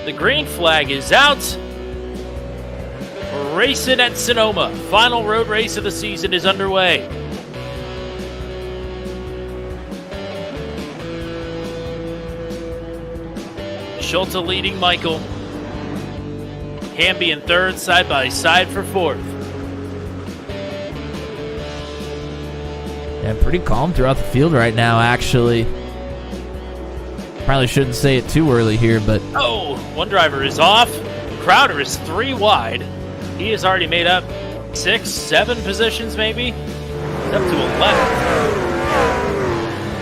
The green flag is out. We're racing at Sonoma. Final road race of the season is underway. Schulte leading Michael. Hamby in third, side by side for fourth. Yeah, pretty calm throughout the field right now, actually. Probably shouldn't say it too early here, but... Oh, one driver is off. Crowder is 3 wide. He has already made up 6, 7 positions, maybe. He's up to 11.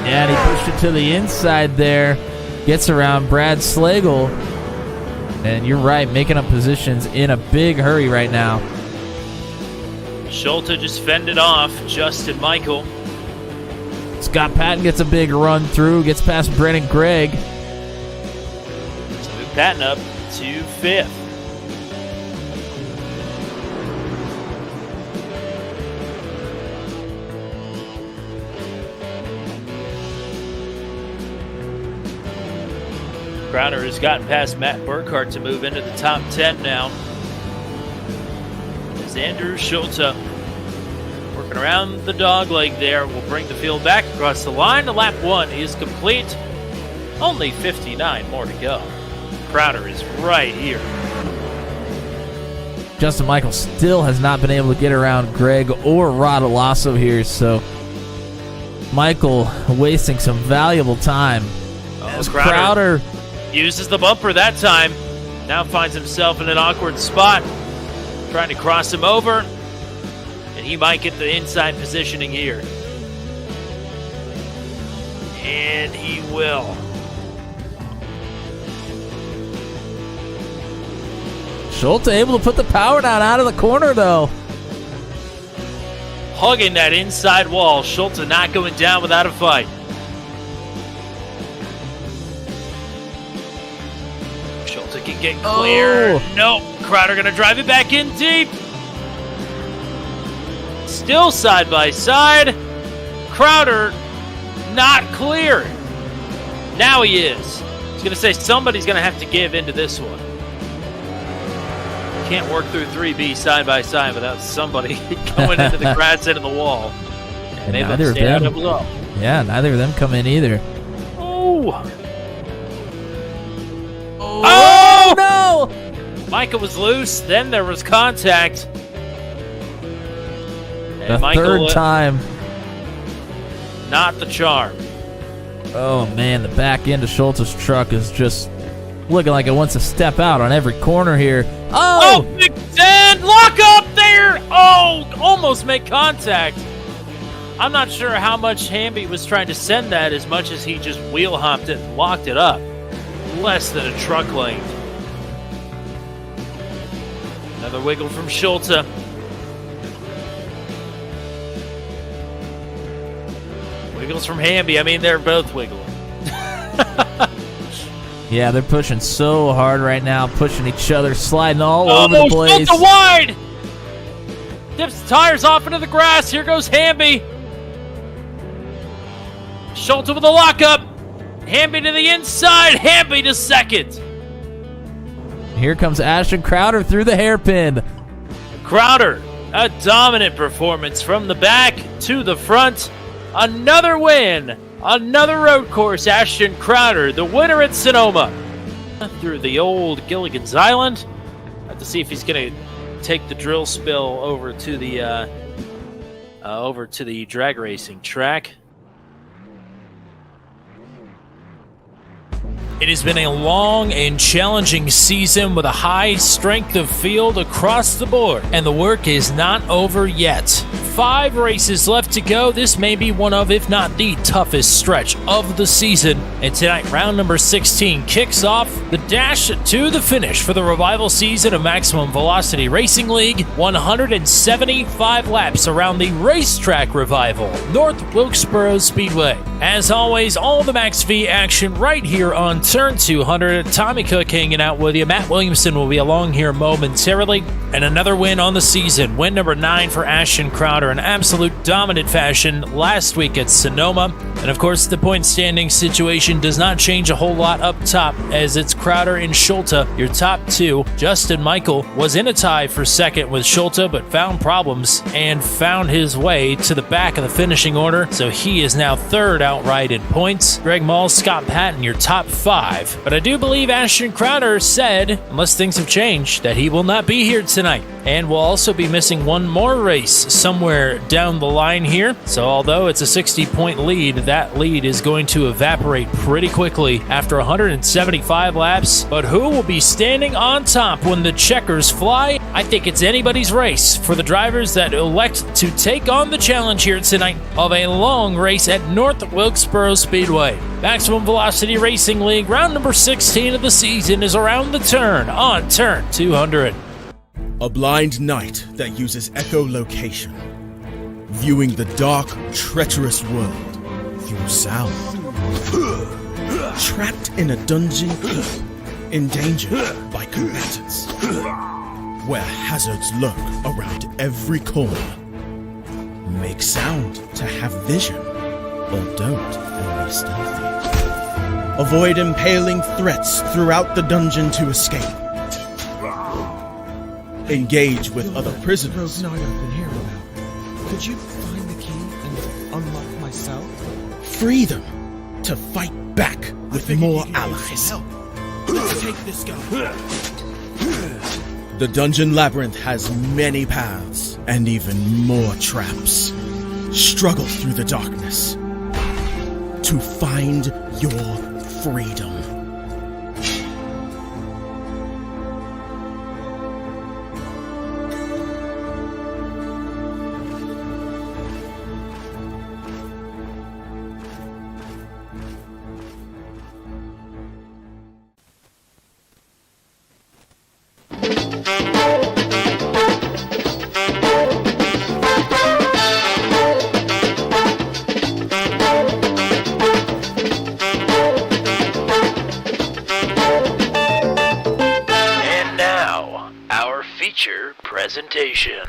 Yeah, and he pushed it to the inside there. Gets around Brad Slagle. And you're right, making up positions in a big hurry right now. Schulte just fended off Justin Michael. Scott Patton gets a big run through, gets past Brennan Gregg. Let's move Patton up to 5th. Crowder has gotten past Matt Burkhart to move into the top 10 now. As Andrew Schulte working around the dogleg there will bring the field back across the line. The lap 1 is complete. Only 59 more to go. Crowder is right here. Justin Michael still has not been able to get around Greg or Rod Alasso here, so Michael wasting some valuable time. As Crowder uses the bumper that time. Now finds himself in an awkward spot. Trying to cross him over. And he might get the inside positioning here. And he will. Schulte able to put the power down out of the corner, though. Hugging that inside wall. Schulte not going down without a fight. Schulte can get clear. Oh. Nope. Crowder going to drive it back in deep. Still side by side. Crowder not clear. Now he is. I was going to say somebody's going to have to give into this one. Can't work through 3B side by side without somebody going into the grass end of the wall. And neither of them. Yeah, neither of them come in either. Oh! Oh no! Michael was loose. Then there was contact. And The Michael, third time. Not the charm. Oh man, the back end of Schulte's truck is just looking like it wants to step out on every corner here. Oh, Big Dan! Lock up there! Oh, almost make contact. I'm not sure how much Hamby was trying to send that as much as he just wheel hopped it and locked it up. Less than a truck length. Another wiggle from Schulte. Wiggles from Hamby. I mean, they're both wiggling. Yeah, they're pushing so hard right now, pushing each other, sliding all over the place. Schulte wide! Dips the tires off into the grass. Here goes Hamby. Schulte with a lockup. Hamby to the inside. Hamby to second. Here comes Ashton Crowder through the hairpin. Crowder, a dominant performance from the back to the front. Another win. Another road course, Ashton Crowder, the winner at Sonoma. Through the old Gilligan's Island. Have to see if he's going to take the drill spill over to the drag racing track. It has been a long and challenging season with a high strength of field across the board, and the work is not over yet. 5 races left to go. This may be one of, if not the toughest stretch of the season. And tonight, round number 16 kicks off the dash to the finish for the revival season of Maximum Velocity Racing League. 175 laps around the racetrack revival, North Wilkesboro Speedway. As always, all the Max V action right here on Turn 200. Tommy Cook hanging out with you. Matt Williamson will be along here momentarily. And another win on the season. Win number 9 for Ashton Crowder. Crowder in absolute dominant fashion last week at Sonoma. And of course, the point standing situation does not change a whole lot up top, as it's Crowder and Schulte, your top two. Justin Michael was in a tie for second with Schulte, but found problems and found his way to the back of the finishing order, so he is now third outright in points. Greg Mall, Scott Patton, your top five. But I do believe Ashton Crowder said, unless things have changed, that he will not be here tonight, and will also be missing one more race somewhere down the line here. So although it's a 60-point lead, that lead is going to evaporate pretty quickly after 175 laps. But who will be standing on top when the checkers fly? I think it's anybody's race for the drivers that elect to take on the challenge here tonight of a long race at North Wilkesboro Speedway. Maximum Velocity Racing League round number 16 of the season is around the turn on turn 200. A blind knight that uses echolocation, viewing the dark, treacherous world through sound. Trapped in a dungeon, endangered by combatants, where hazards lurk around every corner. Make sound to have vision, or don't and be stealthy. Avoid impaling threats throughout the dungeon to escape. Engage with other prisoners. Rogue Knight I've been hearing about. Could you find the key and unlock my cell? Free them to fight back with more allies. Let's take this guy. The Dungeon Labyrinth has many paths and even more traps. Struggle through the darkness to find your freedom. Presentation.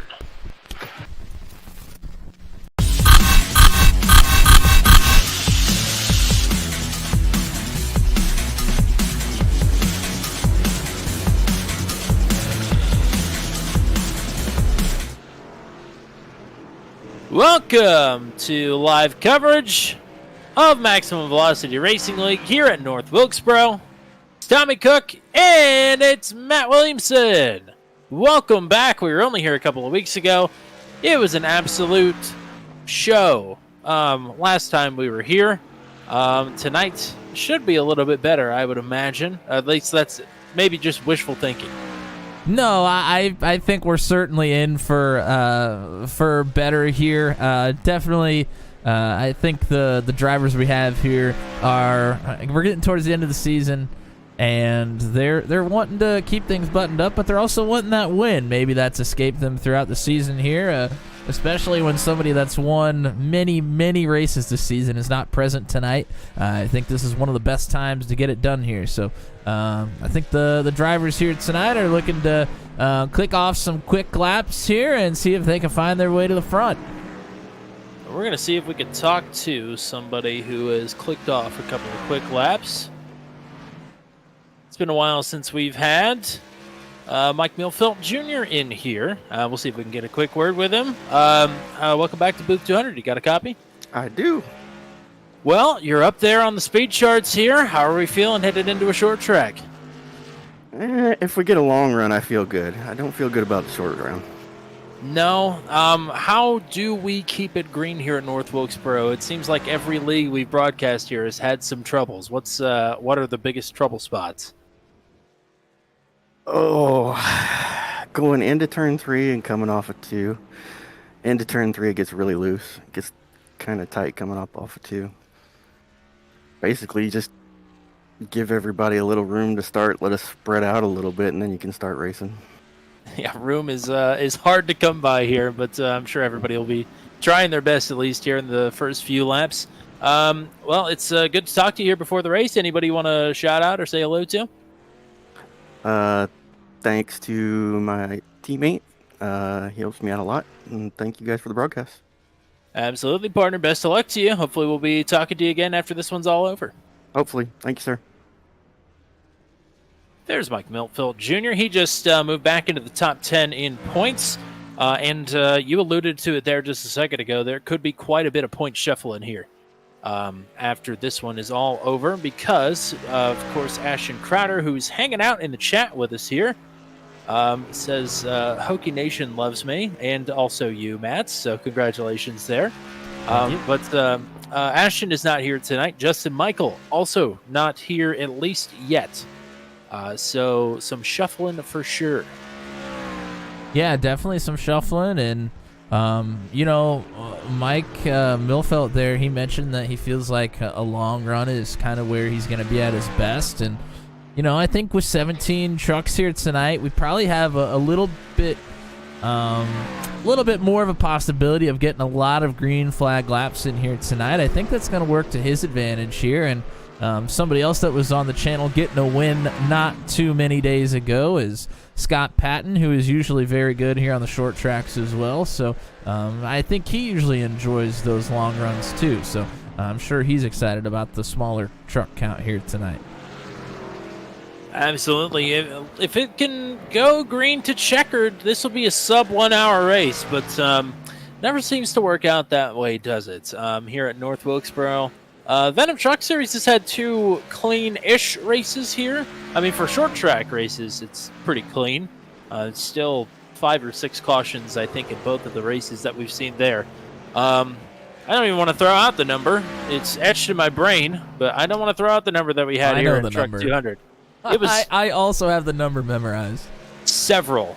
Welcome to live coverage of Maximum Velocity Racing League here at North Wilkesboro. It's Tommy Cook and it's Matt Williamson. Welcome back. We were only here a couple of weeks ago. It was an absolute show last time we were here. Tonight should be a little bit better, I would imagine. At least that's maybe just wishful thinking. No, I think we're certainly in for better here. Definitely, I think the drivers we have here we're getting towards the end of the season. And they're wanting to keep things buttoned up, but they're also wanting that win. Maybe that's escaped them throughout the season here, especially when somebody that's won many, many races this season is not present tonight. I think this is one of the best times to get it done here. So I think the drivers here tonight are looking to click off some quick laps here and see if they can find their way to the front. We're going to see if we can talk to somebody who has clicked off a couple of quick laps. It's been a while since we've had Mike Milfelt Jr. in here. We'll see if we can get a quick word with him. Welcome back to Booth 200. You got a copy? I do. Well, you're up there on the speed charts here. How are we feeling headed into a short track? If we get a long run, I feel good. I don't feel good about the short run. No. How do we keep it green here at North Wilkesboro? It seems like every league we've broadcast here has had some troubles. What are the biggest trouble spots? Oh, going into turn 3 and coming off of 2. Into turn 3, it gets really loose. It gets kind of tight coming up off of 2. Basically, just give everybody a little room to start. Let us spread out a little bit, and then you can start racing. Yeah, room is hard to come by here, but I'm sure everybody will be trying their best at least here in the first few laps. Well, it's good to talk to you here before the race. Anybody want to shout out or say hello to? Thanks to my teammate, He helps me out a lot, and thank you guys for the broadcast. Absolutely, partner. Best of luck to you. Hopefully we'll be talking to you again after this one's all over. Hopefully. Thank you, sir. There's Mike Miltfeld Jr. He just moved back into the top 10 in points. And you alluded to it there just a second ago. There could be quite a bit of point shuffling here after this one is all over because, of course, Ashton Crowder, who's hanging out in the chat with us here, says Hokie Nation loves me, and also you, Matt. So congratulations there. But Ashton is not here tonight. Justin Michael also not here, at least yet. So some shuffling for sure. Yeah, definitely some shuffling. And, Mike Milfelt there, he mentioned that he feels like a long run is kind of where he's going to be at his best. And, I think with 17 trucks here tonight, we probably have a little bit more of a possibility of getting a lot of green flag laps in here tonight. I think that's going to work to his advantage here. And somebody else that was on the channel getting a win not too many days ago is Scott Patton, who is usually very good here on the short tracks as well. So I think he usually enjoys those long runs too. So I'm sure he's excited about the smaller truck count here tonight. Absolutely. If it can go green to checkered, this will be a sub 1 hour race, but never seems to work out that way, does it? Here at North Wilkesboro. Venom Truck Series has had 2 clean-ish races here. I mean, for short track races, it's pretty clean. It's still 5 or 6 cautions, I think, in both of the races that we've seen there. I don't even want to throw out the number. It's etched in my brain, but I don't want to throw out the number that we had here in Truck 200. It was I also have the number memorized. Several,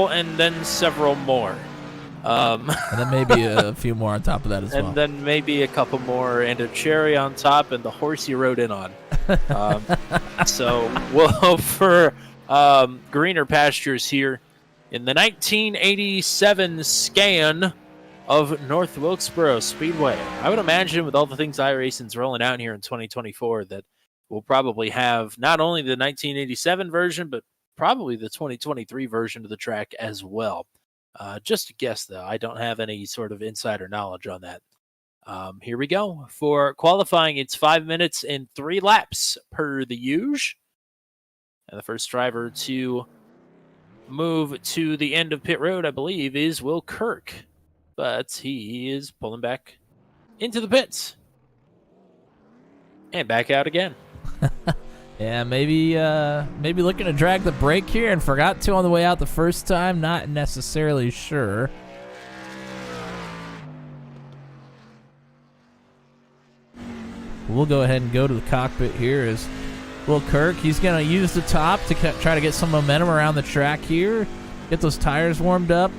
and then several more. And then maybe a few more on top of that as well. And then maybe a couple more, and a cherry on top, and the horse you rode in on. So we'll hope for greener pastures here in the 1987 scan of North Wilkesboro Speedway. I would imagine with all the things iRacing's rolling out here in 2024 that we'll probably have not only the 1987 version, but probably the 2023 version of the track as well. Just a guess, though. I don't have any sort of insider knowledge on that. Here we go. For qualifying, it's 5 minutes and 3 laps per the usual. And the first driver to move to the end of pit road, I believe, is Will Kirk. But he is pulling back into the pits. And back out again. Yeah, maybe looking to drag the brake here and forgot to on the way out the first time. Not necessarily sure. We'll go ahead and go to the cockpit here as Will Kirk. He's going to use the top to try to get some momentum around the track here. Get those tires warmed up.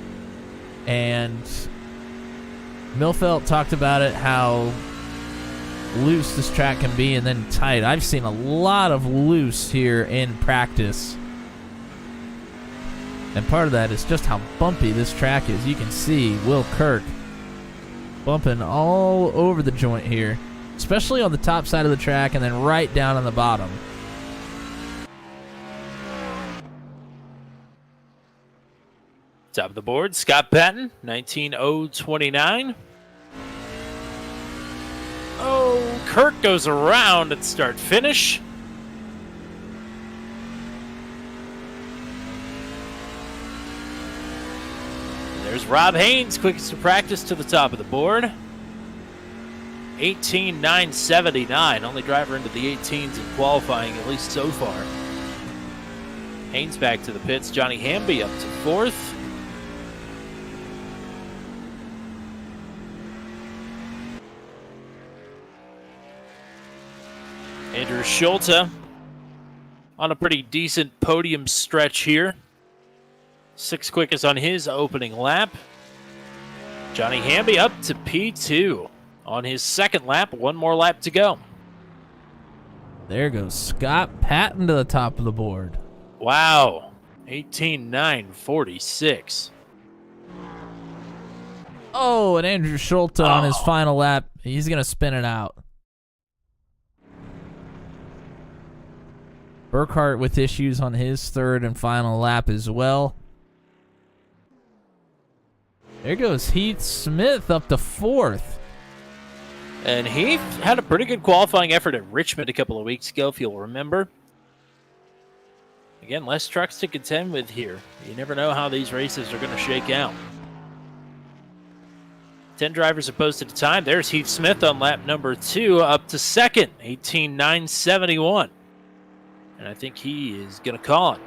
And Milfelt talked about it, how loose this track can be and then tight. I've seen a lot of loose here in practice. And part of that is just how bumpy this track is. You can see Will Kirk bumping all over the joint here, especially on the top side of the track and then right down on the bottom. Top of the board, Scott Patton, 19.029. Oh, Kirk goes around at start-finish. There's Rob Haynes, quickest to practice to the top of the board. 18.979, only driver into the 18s in qualifying, at least so far. Haynes back to the pits. Johnny Hamby up to 4th. Andrew Schulte on a pretty decent podium stretch here. 6th quickest on his opening lap. Johnny Hamby up to P2 on his 2nd lap. 1 more lap to go. There goes Scott Patton to the top of the board. Wow. 18.946. Oh, and Andrew Schulte on his final lap. He's going to spin it out. Burkhart with issues on his 3rd and final lap as well. There goes Heath Smith up to 4th. And he had a pretty good qualifying effort at Richmond a couple of weeks ago, if you'll remember. Again, less trucks to contend with here. You never know how these races are going to shake out. 10 drivers are posted to time. There's Heath Smith on lap number 2, up to 2nd, 18:971. And I think he is going to call it.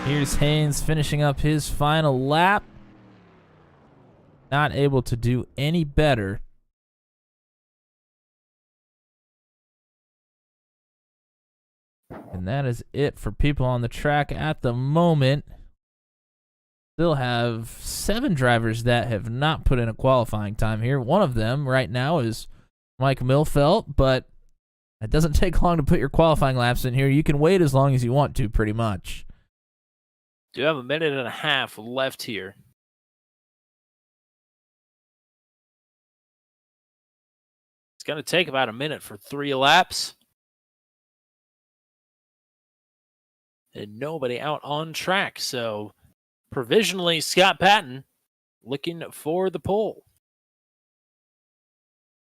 Here's Haynes finishing up his final lap. Not able to do any better. And that is it for people on the track at the moment. Still have 7 drivers that have not put in a qualifying time here. One of them right now is Mike Milfelt, but it doesn't take long to put your qualifying laps in here. You can wait as long as you want to, pretty much. Do have a minute and a half left here. It's going to take about a minute for 3 laps. And nobody out on track. So provisionally, Scott Patton looking for the pole.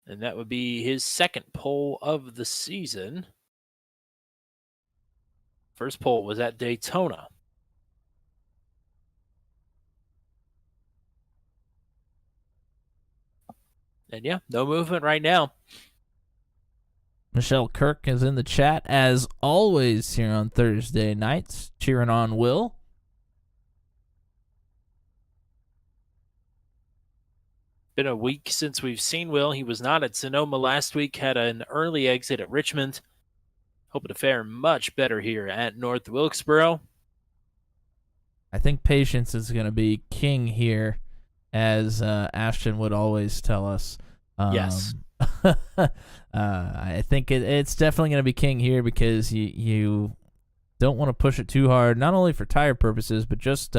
And that would be his 2nd pole of the season. First pole was at Daytona. And yeah, no movement right now. Michelle Kirk is in the chat, as always, here on Thursday nights, cheering on Will. Been a week since we've seen Will. He was not at Sonoma last week, had an early exit at Richmond. Hoping to fare much better here at North Wilkesboro. I think patience is going to be king here, as Ashton would always tell us. Yes. I think it's definitely going to be king here because you don't want to push it too hard, not only for tire purposes, but just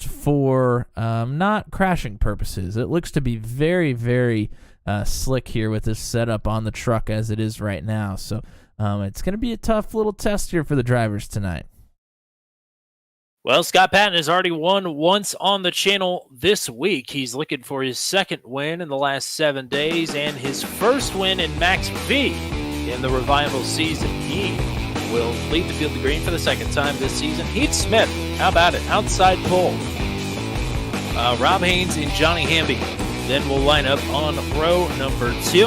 for not crashing purposes. It looks to be very, very slick here with this setup on the truck as it is right now. So it's going to be a tough little test here for the drivers tonight. Well, Scott Patton has already won once on the channel this week. He's looking for his 2nd win in the last 7 days and his 1st win in Max V in the revival season. He will lead the field of green for the 2nd time this season. Heath Smith, how about it? Outside pole. Rob Haynes and Johnny Hamby then will line up on row number 2.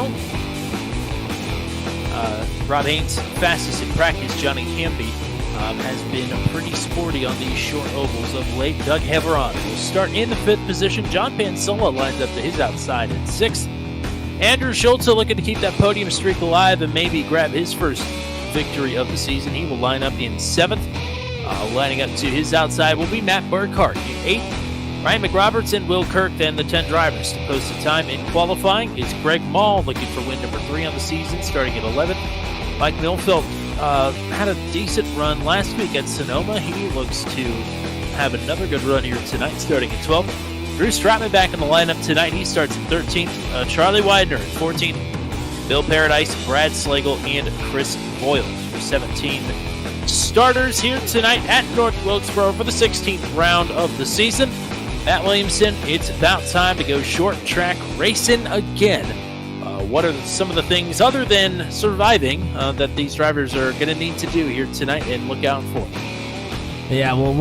Rob Haynes, fastest in practice. Johnny Hamby has been pretty sporty on these short ovals of late. Doug Heveron will start in the 5th position. John Pansola lines up to his outside in 6th. Andrew Schultz looking to keep that podium streak alive and maybe grab his first victory of the season. He will line up in 7th. Lining up to his outside will be Matt Burkhart in 8th. Ryan McRoberts and Will Kirk, then the 10 drivers. To post a time in qualifying is Greg Mall looking for win number 3 on the season, starting at 11th. Mike Milfelt had a decent run last week at Sonoma. He looks to have another good run here tonight, starting at 12th. Drew Stratman back in the lineup tonight. He starts at 13th. Charlie Widener at 14th. Bill Paradise, Brad Slagle, and Chris Boyle for 17 starters here tonight at North Wilkesboro for the 16th round of the season. Matt Williamson, it's about time to go short track racing again. What are some of the things other than surviving that these drivers are going to need to do here tonight and look out for? Yeah, well,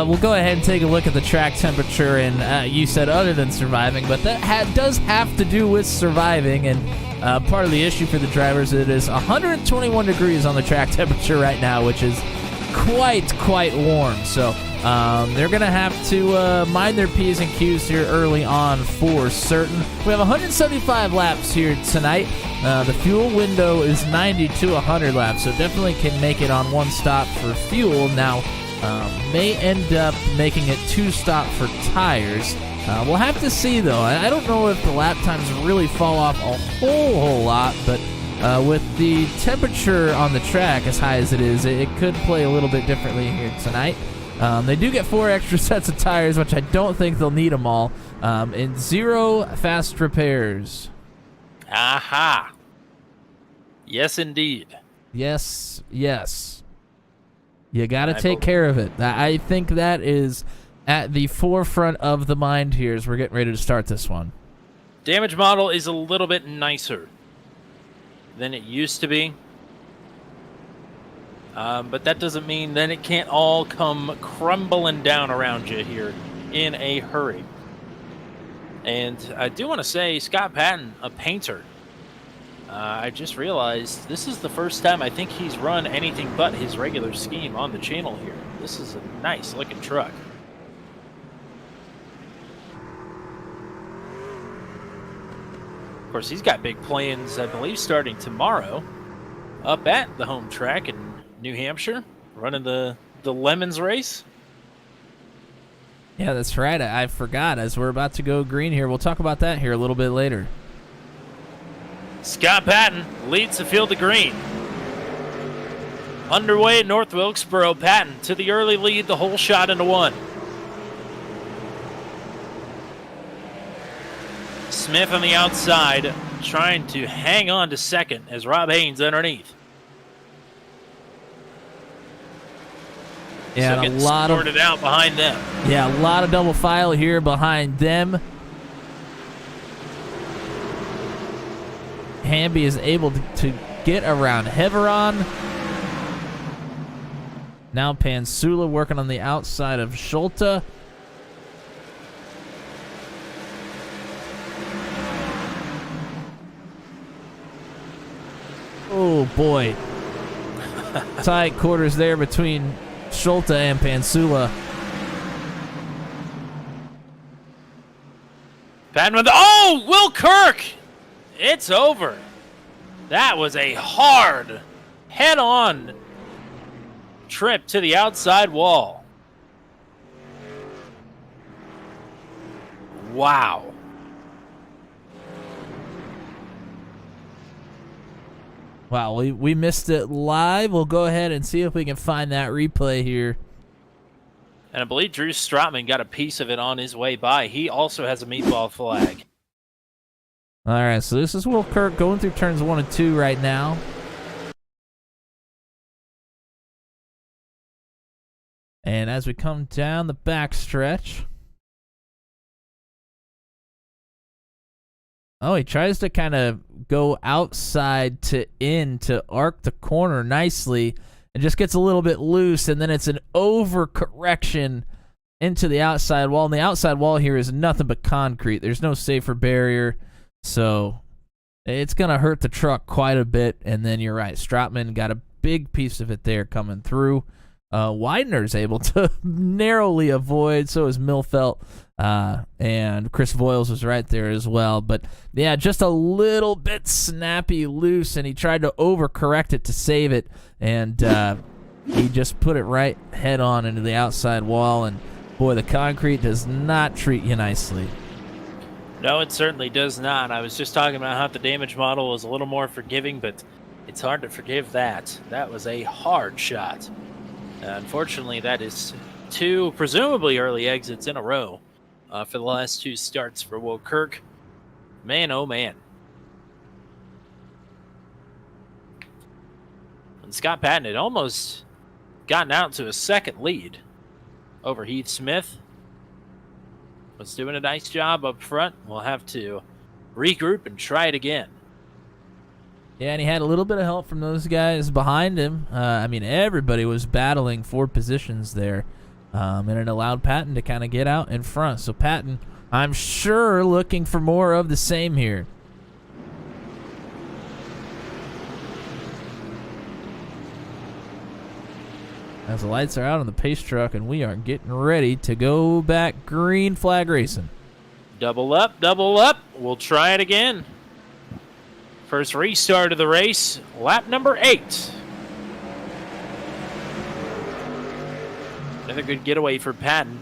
we'll go ahead and take a look at the track temperature, and you said other than surviving, but that does have to do with surviving, and part of the issue for the drivers, it is 121 degrees on the track temperature right now, which is quite warm, so they're going to have to mind their P's and Q's here early on for certain. We have 175 laps here tonight. The fuel window is 90 to 100 laps, so definitely can make it on 1 stop for fuel. Now, may end up making it 2 stop for tires. We'll have to see, though. I don't know if the lap times really fall off a whole lot, but with the temperature on the track as high as it is, it could play a little bit differently here tonight. They do get 4 extra sets of tires, which I don't think they'll need them all, and 0 fast repairs. Aha. Yes, indeed. Yes. You got to take care of it. I think that is at the forefront of the mind here as we're getting ready to start this one. Damage model is a little bit nicer than it used to be. But that doesn't mean that it can't all come crumbling down around you here in a hurry. And I do want to say, Scott Patton, a painter. I just realized this is the first time I think he's run anything but his regular scheme on the channel here. This is a nice looking truck. Of course, he's got big plans, I believe, starting tomorrow up at the home track in New Hampshire, running the Lemons race. Yeah, that's right. I forgot. As we're about to go green here, we'll talk about that here a little bit later. Scott Patton leads the field to green. Underway at North Wilkesboro, Patton to the early lead, the whole shot into one. Smith on the outside, trying to hang on to second as Rob Haynes underneath. Yeah, so a lot of sorted out behind them. Yeah, a lot of double file here behind them. Hamby is able to get around Heveron. Now Pansula working on the outside of Schulte. Oh boy. Tight quarters there between Schulte and Pansula. Patton with Will Kirk! It's over. That was a hard, head-on trip to the outside wall. Wow. Wow, we missed it live. We'll go ahead and see if we can find that replay here. And I believe Drew Strotman got a piece of it on his way by. He also has a meatball flag. All right, so this is Will Kirk going through turns 1 and 2 right now. And as we come down the backstretch, he tries to kind of go outside to in to arc the corner nicely and just gets a little bit loose, and then it's an overcorrection into the outside wall. And the outside wall here is nothing but concrete. There's no safer barrier, so it's going to hurt the truck quite a bit. And then you're right, Strotman got a big piece of it there coming through. Widener's able to narrowly avoid, so is Milfelt, and Chris Voiles was right there as well. But yeah, just a little bit snappy loose, and he tried to overcorrect it to save it, and he just put it right head on into the outside wall, and boy, the concrete does not treat you nicely. No, it certainly does not. I was just talking about how the damage model was a little more forgiving, but it's hard to forgive that. That was a hard shot. Unfortunately, that is 2 presumably early exits in a row for the last 2 starts for Will Kirk. Man, oh man. And Scott Patton had almost gotten out to a second lead over Heath Smith. Was doing a nice job up front. We'll have to regroup and try it again. Yeah, and he had a little bit of help from those guys behind him. I mean, everybody was battling for positions there, and it allowed Patton to kind of get out in front. So Patton, I'm sure, looking for more of the same here. As the lights are out on the pace truck, and we are getting ready to go back green flag racing. Double up, double up. We'll try it again. First restart of the race, lap number 8. Another good getaway for Patton.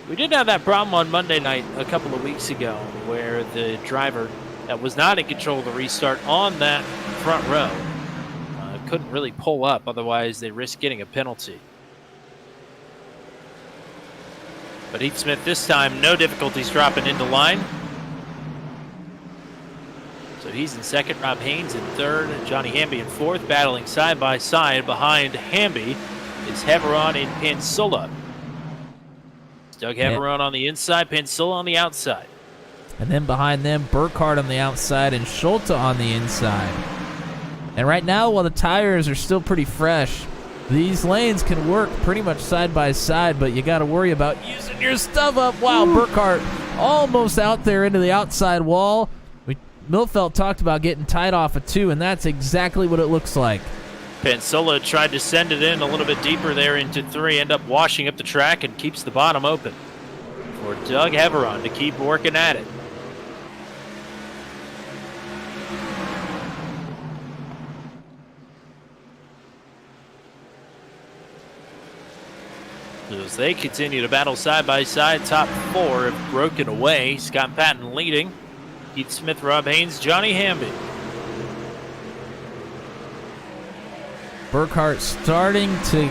We did have that problem on Monday night a couple of weeks ago where the driver that was not in control of the restart on that front row couldn't really pull up, otherwise they risked getting a penalty. But Heath Smith this time, no difficulties dropping into line. So he's in second, Rob Haynes in third, Johnny Hamby in fourth, battling side by side behind Hamby is Heveron and Pansula. Doug Heveron on the inside, Pansula on the outside. And then behind them, Burkhardt on the outside and Schulte on the inside. And right now, while the tires are still pretty fresh, these lanes can work pretty much side by side, but you got to worry about using your stuff up. Wow, Burkhardt almost out there into the outside wall. Milfeld talked about getting tied off of 2, and that's exactly what it looks like. Pansula tried to send it in a little bit deeper there into 3, end up washing up the track and keeps the bottom open for Doug Heveron to keep working at it. As they continue to battle side by side, top 4 have broken away. Scott Patton leading. Keith Smith, Rob Haynes, Johnny Hamby. Burkhardt starting to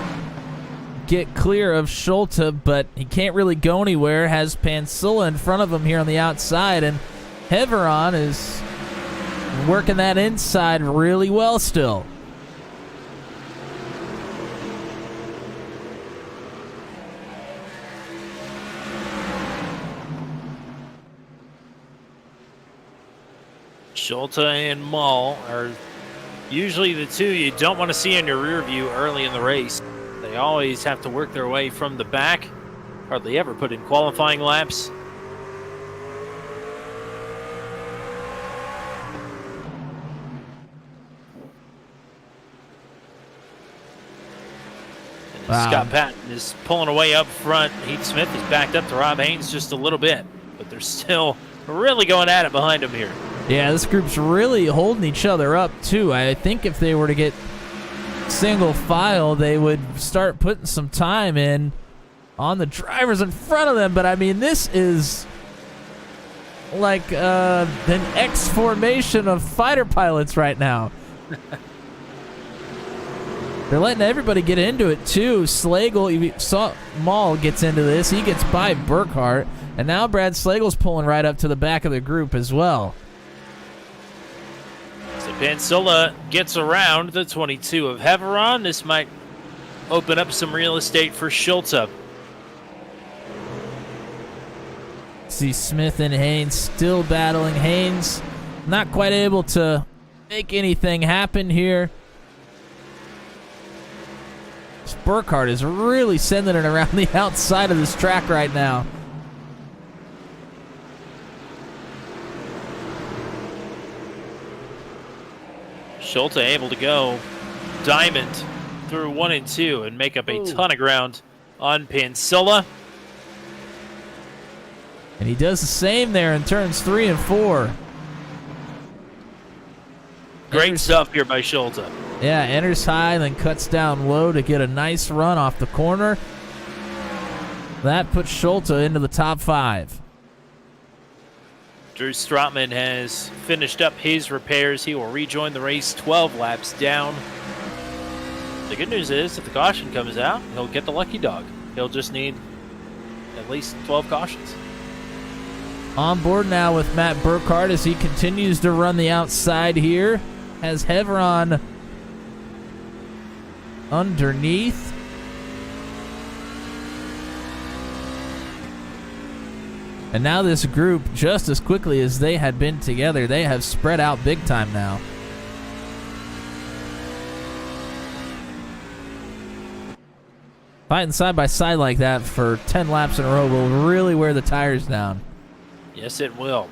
get clear of Schulte, but he can't really go anywhere. Has Pansula in front of him here on the outside, and Heveron is working that inside really well still. Schulte and Mull are usually the two you don't want to see in your rear view early in the race. They always have to work their way from the back. Hardly ever put in qualifying laps. And Wow. Scott Patton is pulling away up front. Heath Smith is backed up to Rob Haynes just a little bit, but they're still really going at it behind him here. Yeah, this group's really holding each other up, too. I think if they were to get single file, they would start putting some time in on the drivers in front of them. But, I mean, this is like an X formation of fighter pilots right now. They're letting everybody get into it, too. Slagle, you saw Maul gets into this. He gets by Burkhardt. And now Brad Slagle's pulling right up to the back of the group as well. So Pansula gets around the 22 of Heveron. This might open up some real estate for Schulte. See Smith and Haynes still battling. Haynes not quite able to make anything happen here. Burkhardt is really sending it around the outside of this track right now. Schulte able to go diamond through 1 and 2 and make up a ton of ground on Pansula. And he does the same there in turns 3 and 4. Great stuff here by Schulte. Yeah, enters high, then cuts down low to get a nice run off the corner. That puts Schulte into the top 5. Drew Strotman has finished up his repairs. He will rejoin the race 12 laps down. The good news is, if the caution comes out, he'll get the lucky dog. He'll just need at least 12 cautions. On board now with Matt Burkhardt as he continues to run the outside here. Has Heveron underneath. And now this group, just as quickly as they had been together, they have spread out big time now. Fighting side by side like that for 10 laps in a row will really wear the tires down. Yes, it will.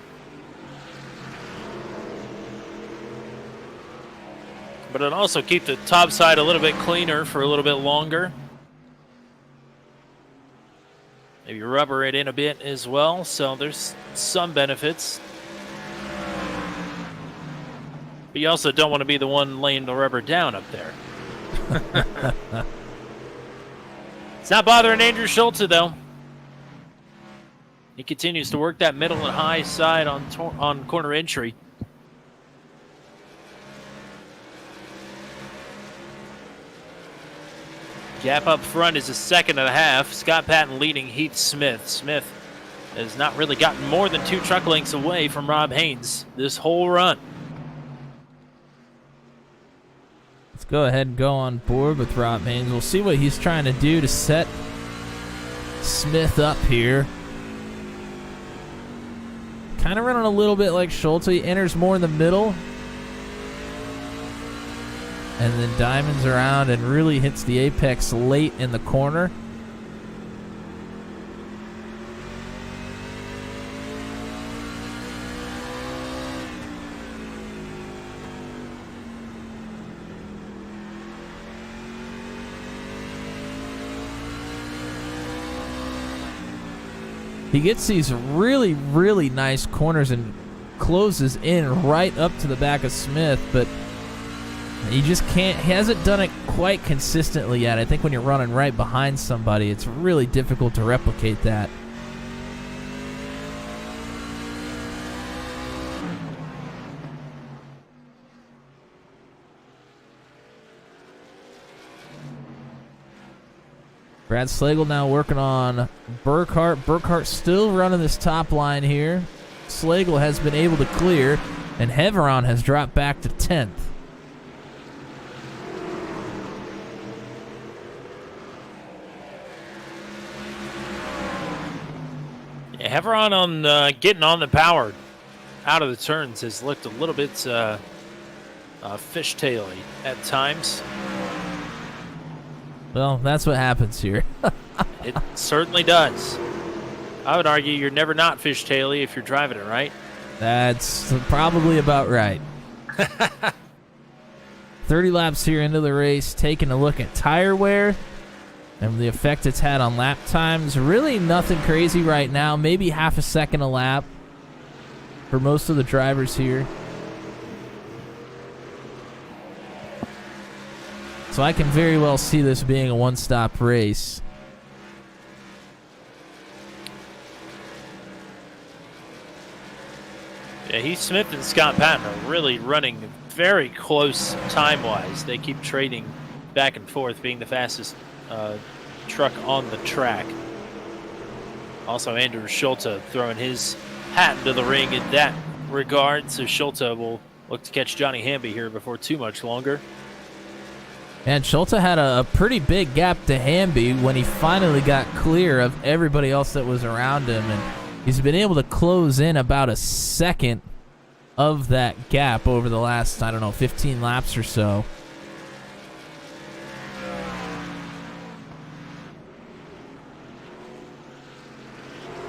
But it'll also keep the top side a little bit cleaner for a little bit longer. Maybe rubber it in a bit as well, so there's some benefits. But you also don't want to be the one laying the rubber down up there. It's not bothering Andrew Schulte, though. He continues to work that middle and high side on corner entry. Gap up front is a 2.5. Scott Patton leading Heath Smith. Smith has not really gotten more than 2 truck lengths away from Rob Haynes this whole run. Let's go ahead and go on board with Rob Haynes. We'll see what he's trying to do to set Smith up here. Kind of running a little bit like Schulte. He enters more in the middle. And then diamonds around and really hits the apex late in the corner. He gets these really, really nice corners and closes in right up to the back of Smith, but he just can't, he hasn't done it quite consistently yet. I think when you're running right behind somebody, it's really difficult to replicate that. Brad Slagle now working on Burkhart. Burkhart still running this top line here. Slagle has been able to clear, and Heveron has dropped back to 10th. Yeah, Heveron on getting on the power out of the turns has looked a little bit fishtaily at times. Well, that's what happens here. It certainly does. I would argue you're never not fishtaily if you're driving it right. That's probably about right. 30 laps here into the race, taking a look at tire wear and the effect it's had on lap times. Really nothing crazy right now. Maybe half a second a lap for most of the drivers here. So I can very well see this being a one-stop race. Yeah, Heath Smith and Scott Patton are really running very close time-wise. They keep trading back and forth, being the fastest truck on the track. Also, Andrew Schulte throwing his hat into the ring in that regard. So Schulte will look to catch Johnny Hamby here before too much longer. And Schulte had a pretty big gap to Hamby when he finally got clear of everybody else that was around him. And he's been able to close in about a second of that gap over the last, 15 laps or so.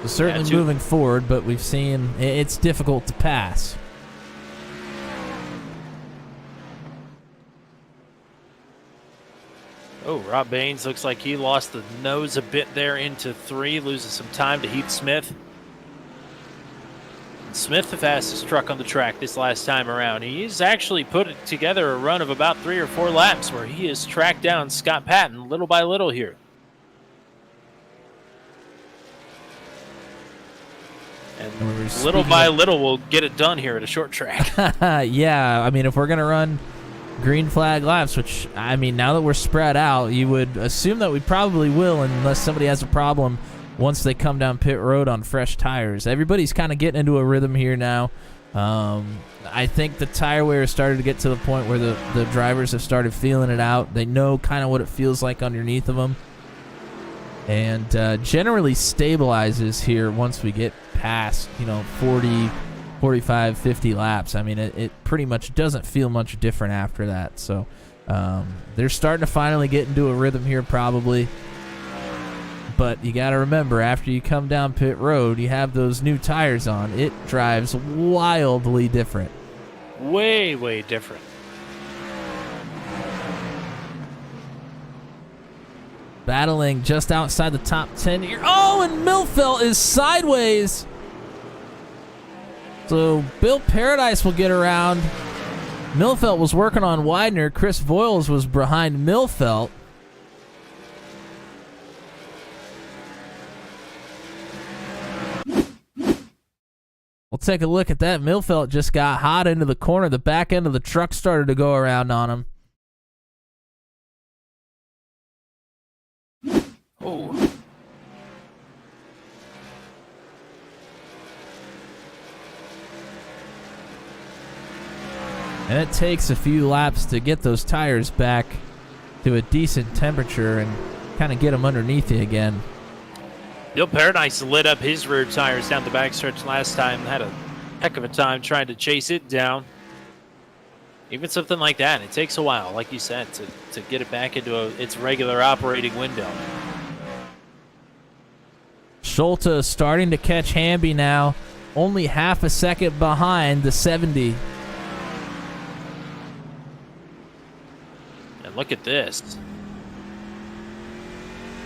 So certainly moving forward, but we've seen it's difficult to pass. Oh, Rob Baines looks like he lost the nose a bit there into 3, losing some time to Heath Smith. Smith, the fastest truck on the track this last time around. He's actually put together a run of about 3 or 4 laps where he has tracked down Scott Patton little by little here. And little by little, we'll get it done here at a short track. Yeah, I mean, if we're going to run green flag laps, which, I mean, now that we're spread out, you would assume that we probably will unless somebody has a problem once they come down pit road on fresh tires. Everybody's kind of getting into a rhythm here now. I think the tire wear has started to get to the point where the drivers have started feeling it out. They know kind of what it feels like underneath of them. And generally stabilizes here once we get past, 40, 45, 50 laps. I mean, it pretty much doesn't feel much different after that. So they're starting to finally get into a rhythm here probably. But you got to remember, after you come down pit road, you have those new tires on. It drives wildly different. Way, way different. Battling just outside the top 10 here. Oh, and Milfelt is sideways. So Bill Paradise will get around. Milfelt was working on Widener. Chris Voiles was behind Milfelt. We'll take a look at that. Milfelt just got hot into the corner. The back end of the truck started to go around on him. Oh. And it takes a few laps to get those tires back to a decent temperature and kind of get them underneath you again. Bill Paradise lit up his rear tires down the backstretch last time. Had a heck of a time trying to chase it down. Even something like that, it takes a while, like you said, to get it back into its regular operating window. Schulte starting to catch Hamby now. Only half a second behind the 70. And look at this.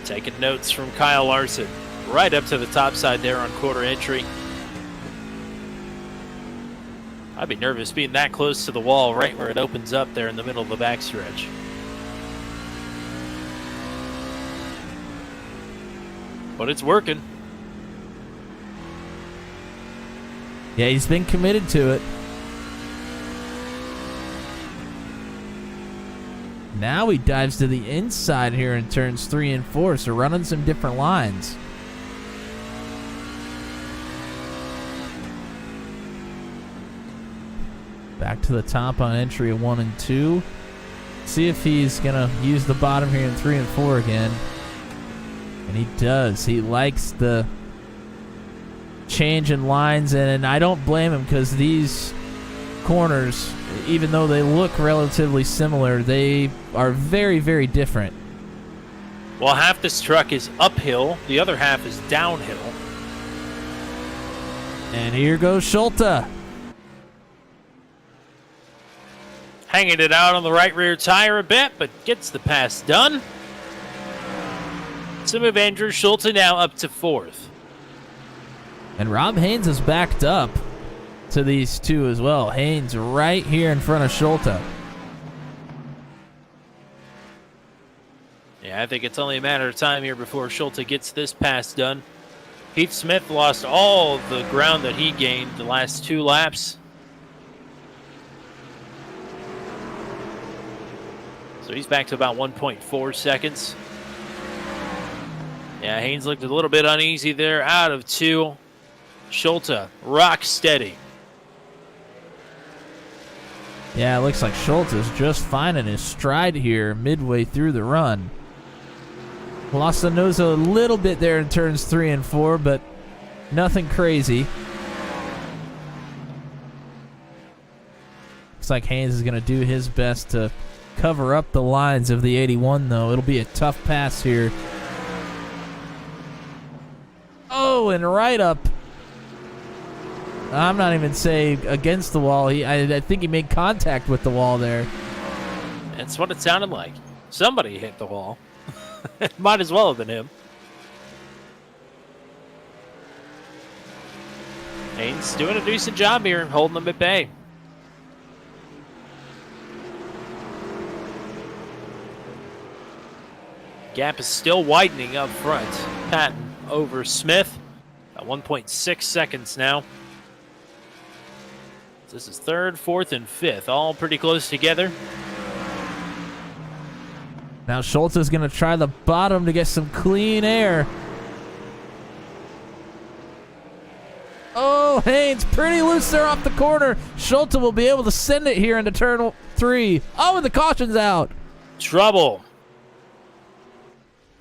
Taking notes from Kyle Larson. Right up to the top side there on quarter entry. I'd be nervous being that close to the wall right where it opens up there in the middle of the backstretch. But it's working. Yeah, he's been committed to it. Now he dives to the inside here in turns 3 and 4, so running some different lines. Back to the top on entry 1 and 2. See if he's going to use the bottom here in 3 and 4 again. And he does. He likes the change in lines, and I don't blame him because these corners, even though they look relatively similar, they are very, very different. Well, half this truck is uphill, the other half is downhill. And here goes Schulte. Hanging it out on the right rear tire a bit, but gets the pass done. So move Andrew Schulte now up to 4th. And Rob Haynes is backed up to these two as well. Haynes right here in front of Schulte. Yeah, I think it's only a matter of time here before Schulte gets this pass done. Heath Smith lost all the ground that he gained the last 2 laps. So he's back to about 1.4 seconds. Yeah, Haynes looked a little bit uneasy there, out of 2. Schulte, rock steady. Yeah, it looks like Schulte is just finding his stride here midway through the run. Lost the nose a little bit there in turns 3 and 4, but nothing crazy. Looks like Haynes is going to do his best to cover up the lines of the 81, though. It'll be a tough pass here. Oh, and right up. I'm not even saying against the wall. I think he made contact with the wall there. That's what it sounded like. Somebody hit the wall. It might as well have been him. Haynes doing a decent job here, holding them at bay. Gap is still widening up front. Patton over Smith at 1.6 seconds now. This is 3rd, 4th, and 5th, all pretty close together. Now Schulte is going to try the bottom to get some clean air. Oh, Haynes pretty loose there off the corner. Schulte will be able to send it here into turn 3. Oh, and the caution's out. Trouble.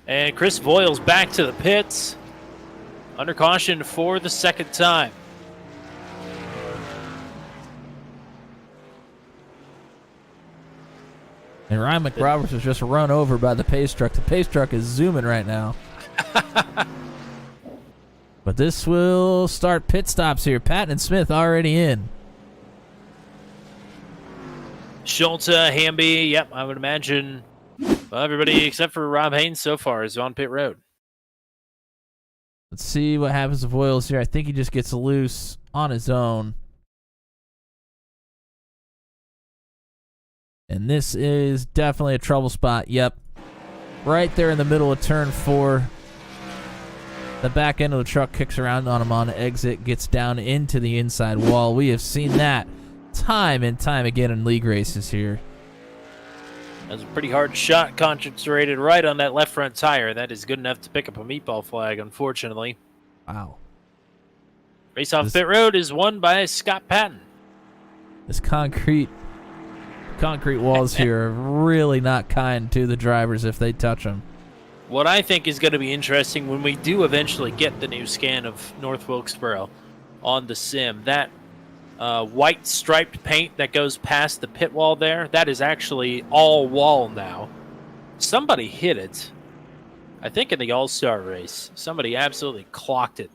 And Chris Boyle's back to the pits. Under caution for the 2nd time. And Ryan McRoberts was just run over by the pace truck. The pace truck is zooming right now. But this will start pit stops here. Patton and Smith already in. Schulte, Hamby, yep, I would imagine everybody except for Rob Haynes so far is on pit road. Let's see what happens to Voiles here. I think he just gets loose on his own. And this is definitely a trouble spot. Yep. Right there in the middle of turn 4. The back end of the truck kicks around on him on exit, gets down into the inside wall. We have seen that time and time again in league races here. That's a pretty hard shot, concentrated right on that left front tire. That is good enough to pick up a meatball flag, unfortunately. Wow. Race off pit road is won by Scott Patton. This concrete concrete walls here are really not kind to the drivers if they touch them. What I think is going to be interesting when we do eventually get the new scan of North Wilkesboro on the sim, that white striped paint that goes past the pit wall there, that is actually all wall now. Somebody hit it. I think in the All-Star race, somebody absolutely clocked it.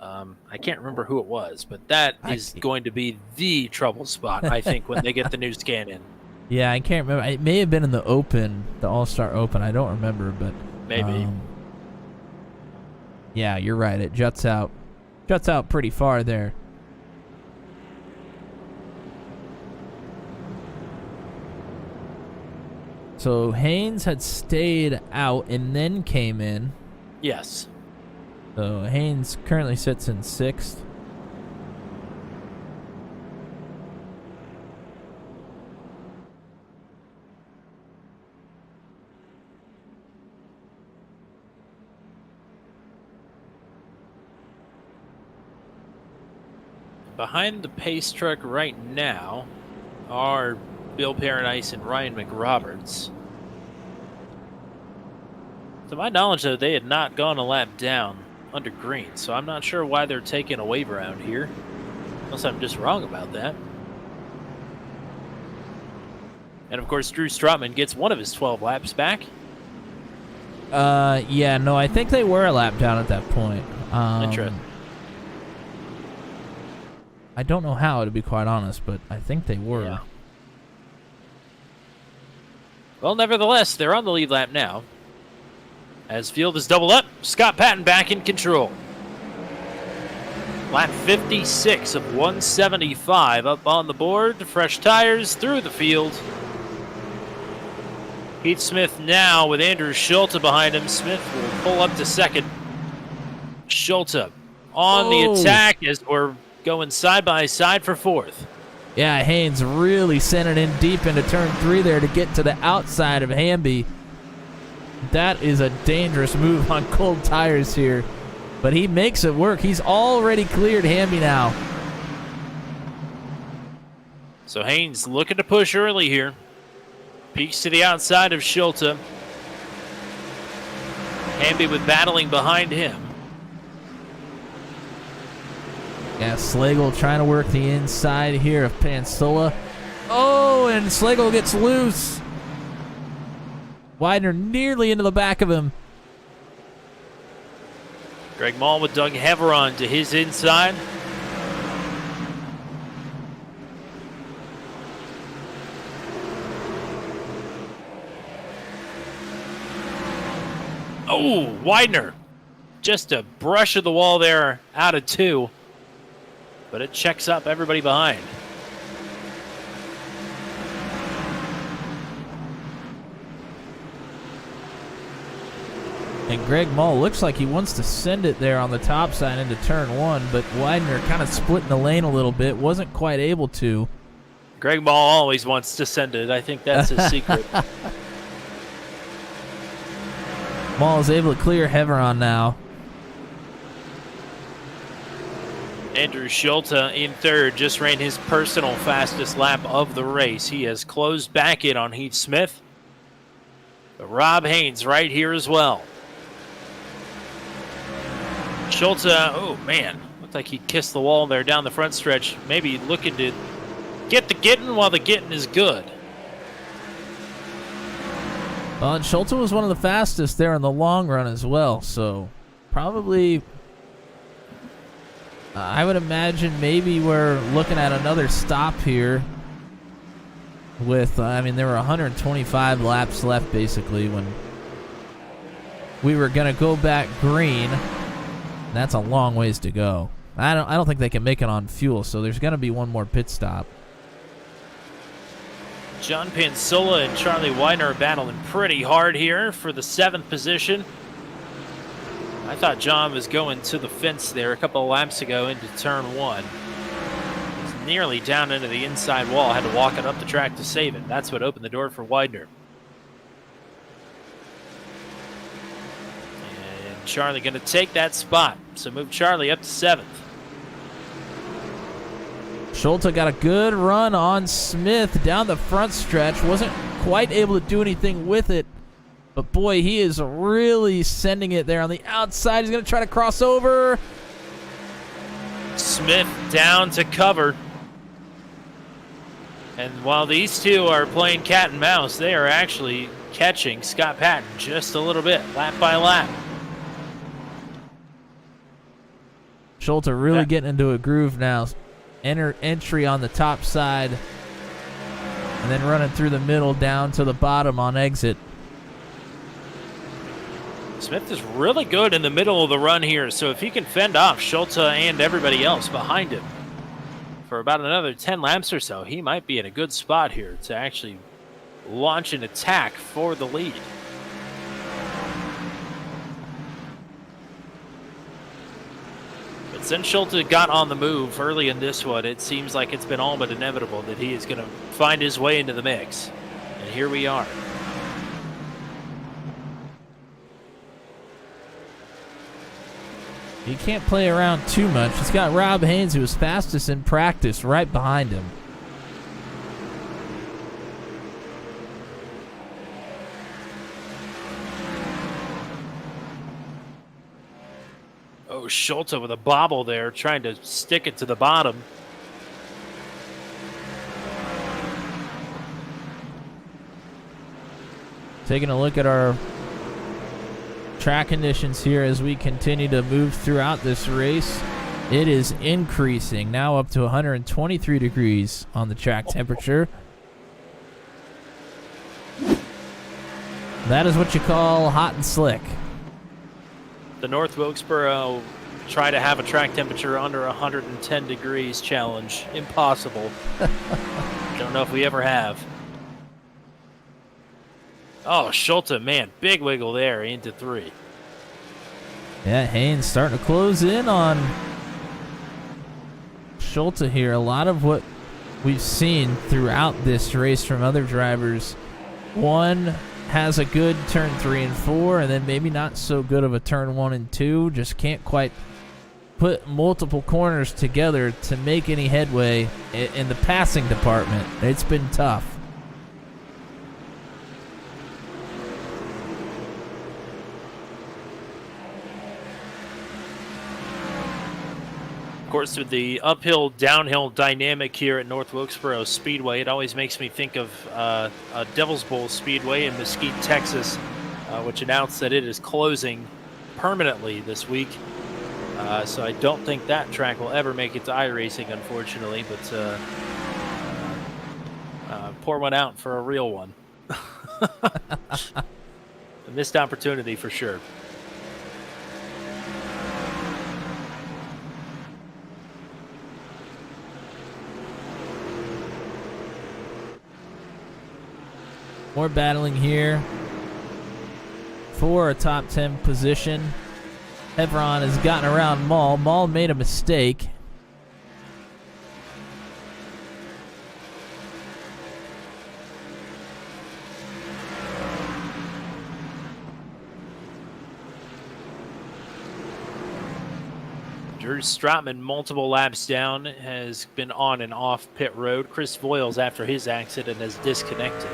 I can't remember who it was, but that is going to be the trouble spot, I think, when they get the new scan in. Yeah, I can't remember. It may have been in the Open, the All-Star Open. I don't remember, but maybe. Yeah, you're right. It juts out pretty far there. So Haynes had stayed out and then came in. Yes. So Haynes currently sits in 6th. Behind the pace truck right now are Bill Paradise and Ryan McRoberts. To my knowledge, though, they had not gone a lap down under green, so I'm not sure why they're taking a wave around here, unless I'm just wrong about that. And, of course, Drew Strotman gets one of his 12 laps back. Yeah, no, I think they were a lap down at that point. Interesting. I don't know how, to be quite honest, but I think they were. Yeah. Well, nevertheless, they're on the lead lap now. As field is doubled up, Scott Patton back in control. Lap 56 of 175 up on the board. Fresh tires through the field. Heath Smith now with Andrew Schulte behind him. Smith will pull up to second. Schulte on the attack as we're going side by side for 4th. Yeah, Haynes really sent it in deep into turn 3 there to get to the outside of Hamby. That is a dangerous move on cold tires here, but he makes it work. He's already cleared Hamby now. So Haynes looking to push early here. Peeks to the outside of Schulte. Hamby with battling behind him. Yeah, Slagle trying to work the inside here of Pansola. Oh, and Slagle gets loose. Widener nearly into the back of him. Greg Mall with Doug Heveron to his inside. Oh, Widener. Just a brush of the wall there out of 2. But it checks up everybody behind. And Greg Mall looks like he wants to send it there on the top side into turn 1, but Widener kind of splitting the lane a little bit, wasn't quite able to. Greg Mall always wants to send it. I think that's his secret. Mall is able to clear Heveron now. Andrew Schulte in 3rd just ran his personal fastest lap of the race. He has closed back in on Heath Smith. But Rob Haynes right here as well. Schulte, oh man, looked like he kissed the wall there down the front stretch. Maybe looking to get the getting while the getting is good. Well, and Schulte was one of the fastest there in the long run as well, so probably I would imagine maybe we're looking at another stop here with, there were 125 laps left basically when we were going to go back green. That's a long ways to go. I don't think they can make it on fuel, so there's going to be one more pit stop. John Pansola and Charlie Widener are battling pretty hard here for the 7th position. I thought John was going to the fence there a couple of laps ago into turn 1. He's nearly down into the inside wall. Had to walk it up the track to save it. That's what opened the door for Widener. And Charlie going to take that spot. So move Charlie up to 7th. Schulte got a good run on Smith down the front stretch. Wasn't quite able to do anything with it. But, boy, he is really sending it there on the outside. He's going to try to cross over. Smith down to cover. And while these two are playing cat and mouse, they are actually catching Scott Patton just a little bit, lap by lap. Schulte really getting into a groove now. Entry on the top side. And then running through the middle down to the bottom on exit. Smith is really good in the middle of the run here, so if he can fend off Schulte and everybody else behind him for about another 10 laps or so, he might be in a good spot here to actually launch an attack for the lead. But since Schulte got on the move early in this one, it seems like it's been all but inevitable that he is going to find his way into the mix. And here we are. He can't play around too much. He's got Rob Haynes, who was fastest in practice, right behind him. Oh, Schulte with a bobble there, trying to stick it to the bottom. Taking a look at our track conditions here as we continue to move throughout this race. It is increasing, now up to 123 degrees on the track temperature. That is what you call hot and slick. The North Wilkesboro try to have a track temperature under 110 degrees challenge. Impossible. Don't know if we ever have. Oh, Schulte, man, big wiggle there into 3. Yeah, Haynes starting to close in on Schulte here. A lot of what we've seen throughout this race from other drivers, one has a good turn 3 and 4, and then maybe not so good of a turn 1 and 2. Just can't quite put multiple corners together to make any headway in the passing department. It's been tough. Of course, with the uphill, downhill dynamic here at North Wilkesboro Speedway, it always makes me think of Devil's Bowl Speedway in Mesquite, Texas, which announced that it is closing permanently this week. So I don't think that track will ever make it to iRacing, unfortunately, but pour one out for a real one. A missed opportunity for sure. More battling here for a top 10 position. Hevron has gotten around Maul. Maul made a mistake. Drew Stratman, multiple laps down, has been on and off pit road. Chris Voiles, after his accident, has disconnected.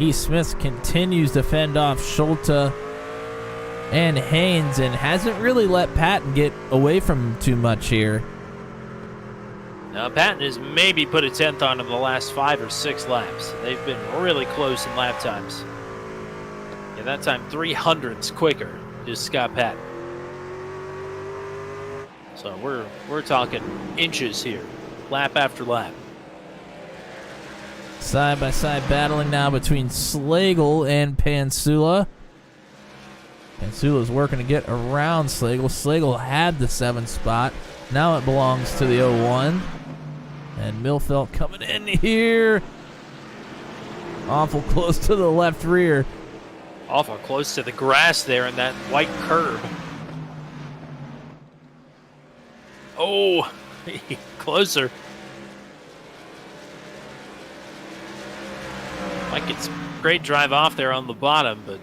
E. Smith continues to fend off Schulte and Haynes and hasn't really let Patton get away from him too much here. Now, Patton has maybe put a 10th on him the last 5 or 6 laps. They've been really close in lap times. Yeah, that time 300ths quicker is Scott Patton. So we're talking inches here, lap after lap. Side-by-side battling now between Slagle and Pansula. Pansula's working to get around Slagle. Slagle had the 7th spot. Now it belongs to the 01. And Milfelt coming in here. Awful close to the left rear. Awful close to the grass there in that white curb. Oh, closer. Mike gets great drive off there on the bottom, but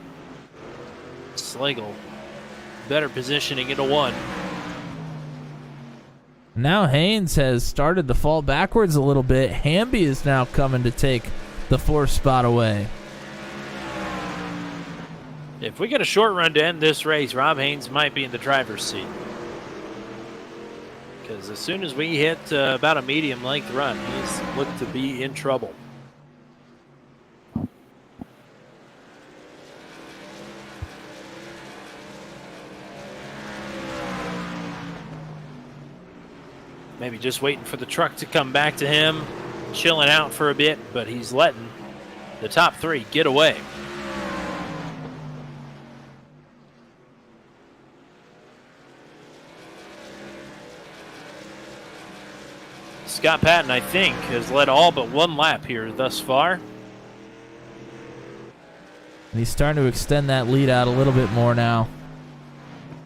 Slagle better positioning into one. Now Haynes has started to fall backwards a little bit. Hamby is now coming to take the 4th spot away. If we get a short run to end this race, Rob Haynes might be in the driver's seat. Because as soon as we hit about a medium length run, he's looked to be in trouble. Maybe just waiting for the truck to come back to him, chilling out for a bit, but he's letting the top 3 get away. Scott Patton, I think, has led all but 1 lap here thus far. And he's starting to extend that lead out a little bit more now.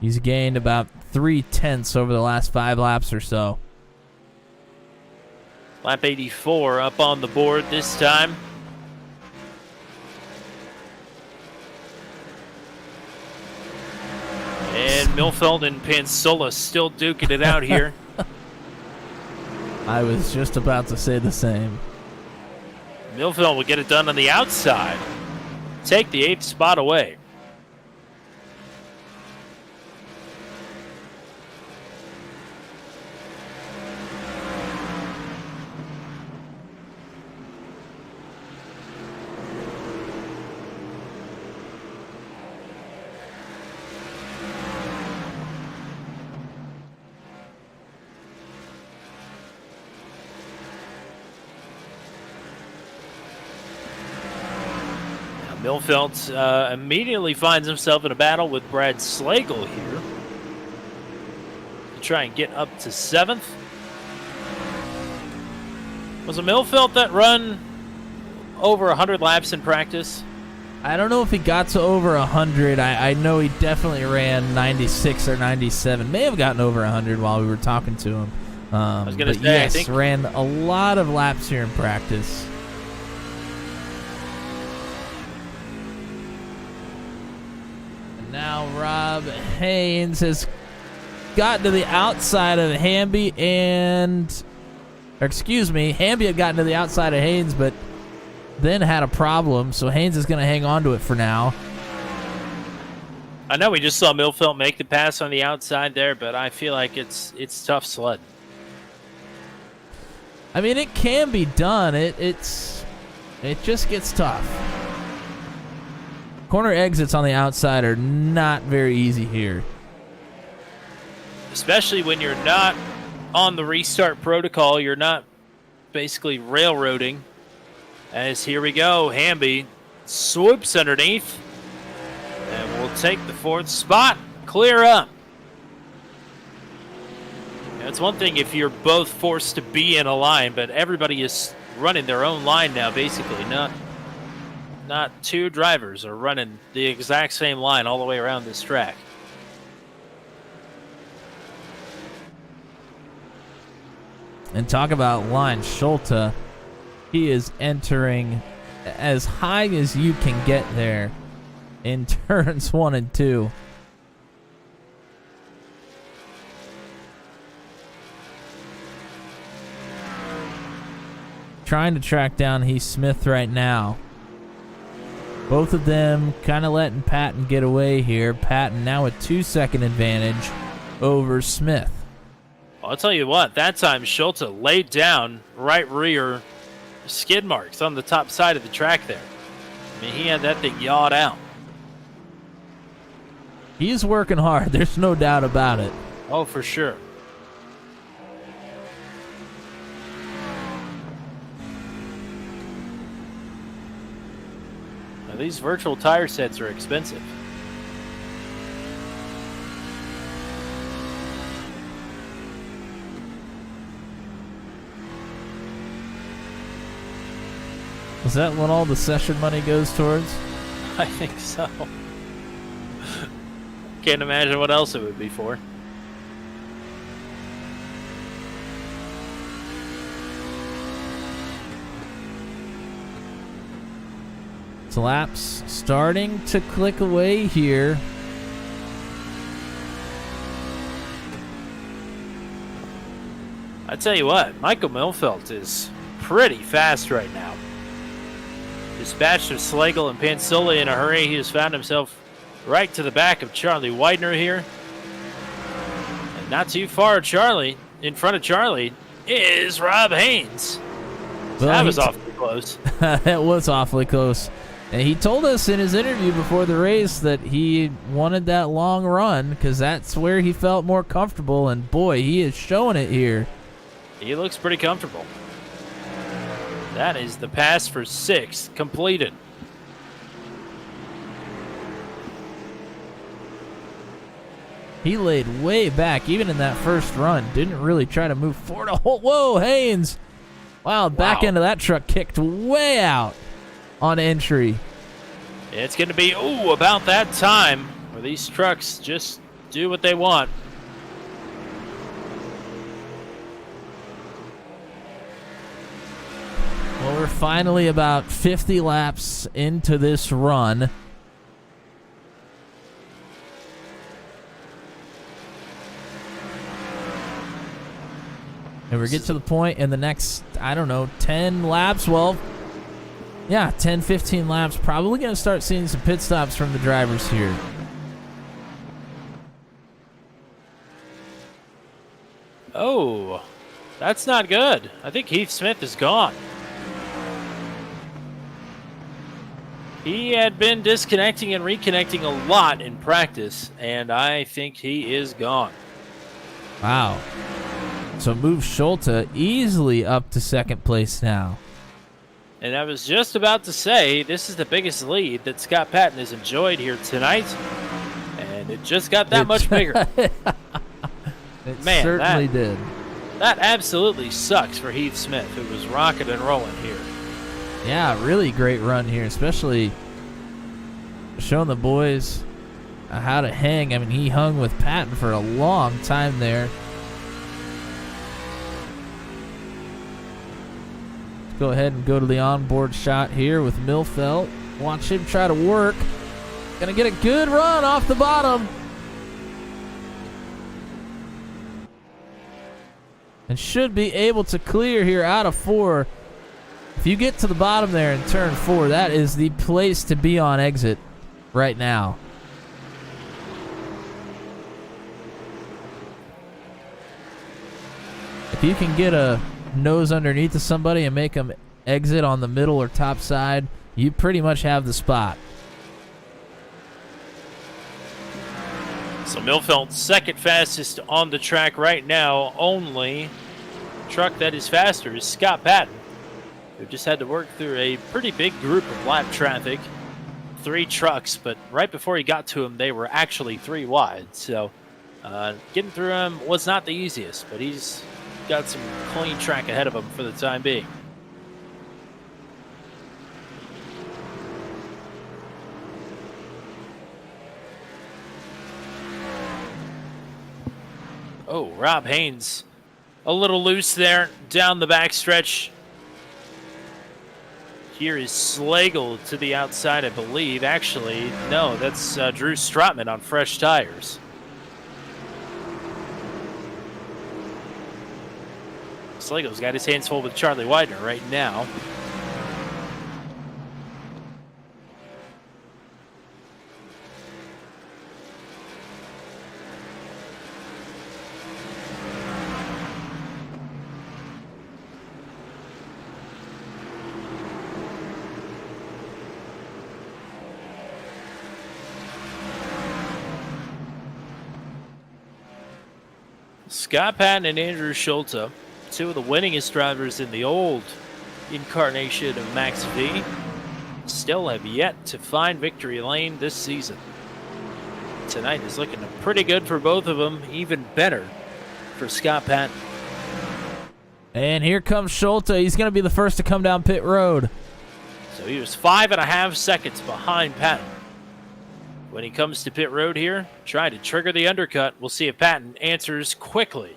He's gained about 3/10 over the last 5 laps or so. Lap 84 up on the board this time. And Milfeld and Pansola still duking it out here. I was just about to say the same. Milfeld will get it done on the outside. Take the 8th spot away. Milfeld immediately finds himself in a battle with Brad Slagle here to try and get up to 7th. Was it Milfeld that run over 100 laps in practice? I don't know if he got to over 100. I know he definitely ran 96 or 97. May have gotten over 100 while we were talking to him. I was going to say, yes, I think ran a lot of laps here in practice. Now Rob Haynes has gotten to the outside of Hamby Hamby had gotten to the outside of Haynes, but then had a problem, so Haynes is going to hang on to it for now. I know we just saw Milfeld make the pass on the outside there, but I feel like it's tough sledding. I mean, it can be done. It just gets tough. Corner exits on the outside are not very easy here. Especially when you're not on the restart protocol. You're not basically railroading. As here we go, Hamby swoops underneath. And we'll take the 4th spot. Clear up. Now, it's one thing if you're both forced to be in a line, but everybody is running their own line now, basically. Not 2 drivers are running the exact same line all the way around this track. And talk about line, Schulte. He is entering as high as you can get there in turns 1 and 2. Trying to track down Heath Smith right now. Both of them kind of letting Patton get away here. Patton now a 2-second advantage over Smith. I'll tell you what, that time Schulte laid down right rear skid marks on the top side of the track there. I mean, he had that thing yawed out. He's working hard. There's no doubt about it. Oh, for sure. Now, these virtual tire sets are expensive. Is that what all the session money goes towards? I think so. Can't imagine what else it would be for. Laps starting to click away here. I tell you what, Michael Milfelt is pretty fast right now. Dispatched of Slagle and Pansoli in a hurry, he has found himself right to the back of Charlie Widener here. And not too far, in front of Charlie, is Rob Haynes. Well, that was awfully close. It was awfully close. And he told us in his interview before the race that he wanted that long run because that's where he felt more comfortable. And boy, he is showing it here. He looks pretty comfortable. That is the pass for 6th completed. He laid way back, even in that first run. Didn't really try to move forward. Whoa, Haynes. Wow, back end of that truck kicked way out on entry. It's going to be, about that time where these trucks just do what they want. Well, we're finally about 50 laps into this run. And we get to the point in the next, 10 laps. Well, yeah, 10, 15 laps. Probably going to start seeing some pit stops from the drivers here. Oh, that's not good. I think Heath Smith is gone. He had been disconnecting and reconnecting a lot in practice, and I think he is gone. Wow. So moves Schulte easily up to second place now. And I was just about to say, this is the biggest lead that Scott Patton has enjoyed here tonight, and it just got that much bigger. It Man, certainly did. That absolutely sucks for Heath Smith, who was rocking and rolling here. Yeah, really great run here, especially showing the boys how to hang. I mean, he hung with Patton for a long time there. Let's go ahead and go to the onboard shot here with Milfelt. Watch him try to work. Gonna get a good run off the bottom. And should be able to clear here out of 4. If you get to the bottom there in turn 4, that is the place to be on exit right now. If you can get a nose underneath of somebody and make them exit on the middle or top side, you pretty much have the spot. So Milfelt second fastest on the track right now. Only truck that is faster is Scott Patton, who just had to work through a pretty big group of lap traffic. 3 trucks, but right before he got to him, they were actually 3 wide. So getting through him was not the easiest, but he's got some clean track ahead of him for the time being. Oh, Rob Haynes a little loose there down the backstretch. Here is Slagle to the outside, I believe. Actually, no, that's Drew Strotman on fresh tires. Slagle's got his hands full with Charlie Widener right now. Scott Patton and Andrew Schulte, 2 of the winningest drivers in the old incarnation of Max V, still have yet to find victory lane this season. Tonight is looking pretty good for both of them, even better for Scott Patton. And here comes Schulte. He's going to be the first to come down pit road. So he was 5.5 seconds behind Patton. When he comes to pit road here, try to trigger the undercut. We'll see if Patton answers quickly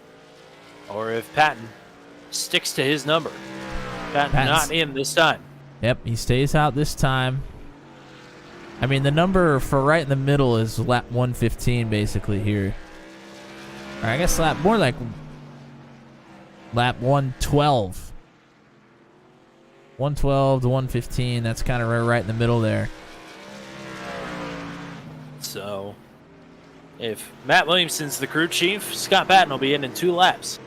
or if Patton sticks to his number. Patton not in this time. Yep, he stays out this time. I mean, the number for right in the middle is lap 115 basically here. Or I guess lap more like lap 112. 112 to 115. That's kind of right in the middle there. So, if Matt Williamson's the crew chief, Scott Patton will be in 2 laps.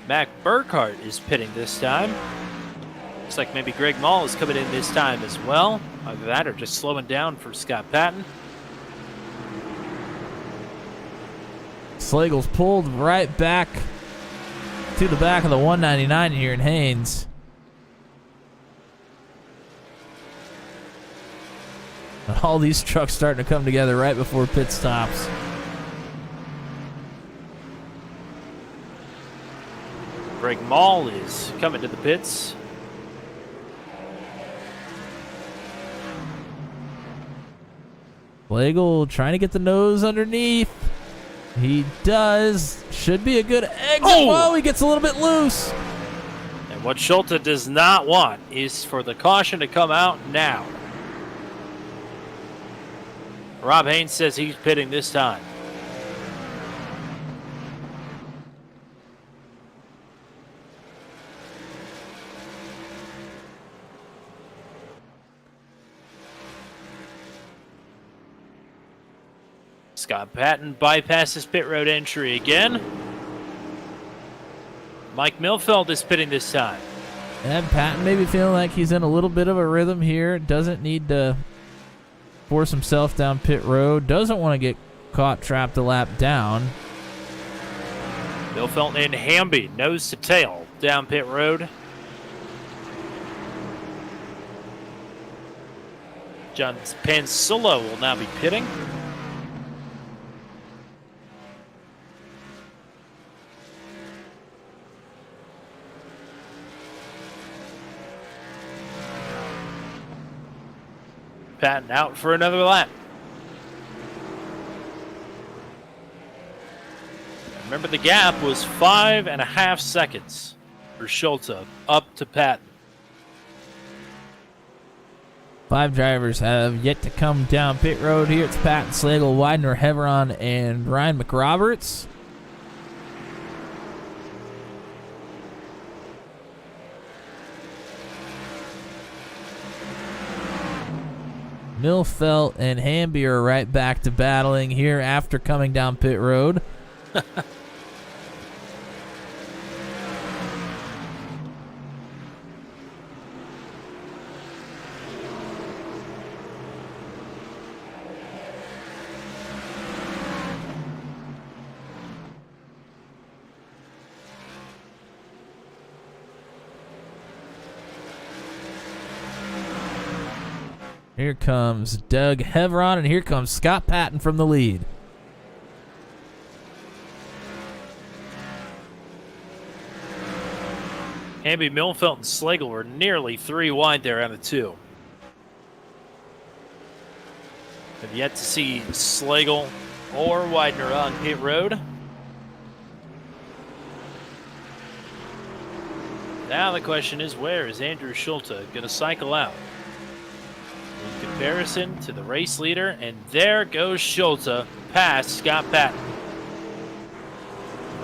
Mac Burkhart is pitting this time. Looks like maybe Greg Mall is coming in this time as well. Either that or just slowing down for Scott Patton. Slagle's pulled right back to the back of the 199 here in Haynes. All these trucks starting to come together right before pit stops. Greg Mall is coming to the pits. Slagle trying to get the nose underneath. He does. Should be a good exit. Oh, he gets a little bit loose. And what Schulte does not want is for the caution to come out now. Rob Haynes says he's pitting this time. Scott Patton bypasses pit road entry again. Mike Milfeld is pitting this time. And Patton maybe feeling like he's in a little bit of a rhythm here. Doesn't need to force himself down pit road. Doesn't want to get caught trapped a lap down. Milfeld and Hamby nose to tail down pit road. John Pansulo will now be pitting. Patton out for another lap. Remember, the gap was 5.5 seconds for Schulte up to Patton. 5 drivers have yet to come down pit road here. It's Patton, Slagle, Widener, Heveron, and Ryan McRoberts. Milfeld and Hamby are right back to battling here after coming down pit road. Here comes Doug Heveron, and here comes Scott Patton from the lead. Hamby, Milfeld, and Slagle were nearly 3 wide there out of 2. Have yet to see Slagle or Widener on pit road. Now the question is, where is Andrew Schulte going to cycle out? In comparison to the race leader, and there goes Schulte past Scott Patton.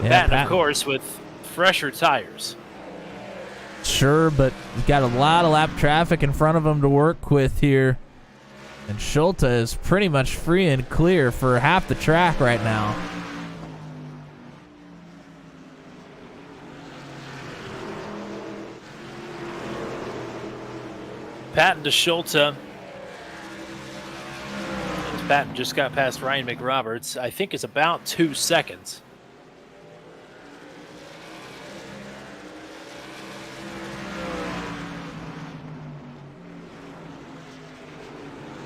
Patton, of course, with fresher tires. Sure, but he's got a lot of lap traffic in front of him to work with here. And Schulte is pretty much free and clear for half the track right now. Patton to Schulte. Patton just got past Ryan McRoberts. I think it's about 2 seconds.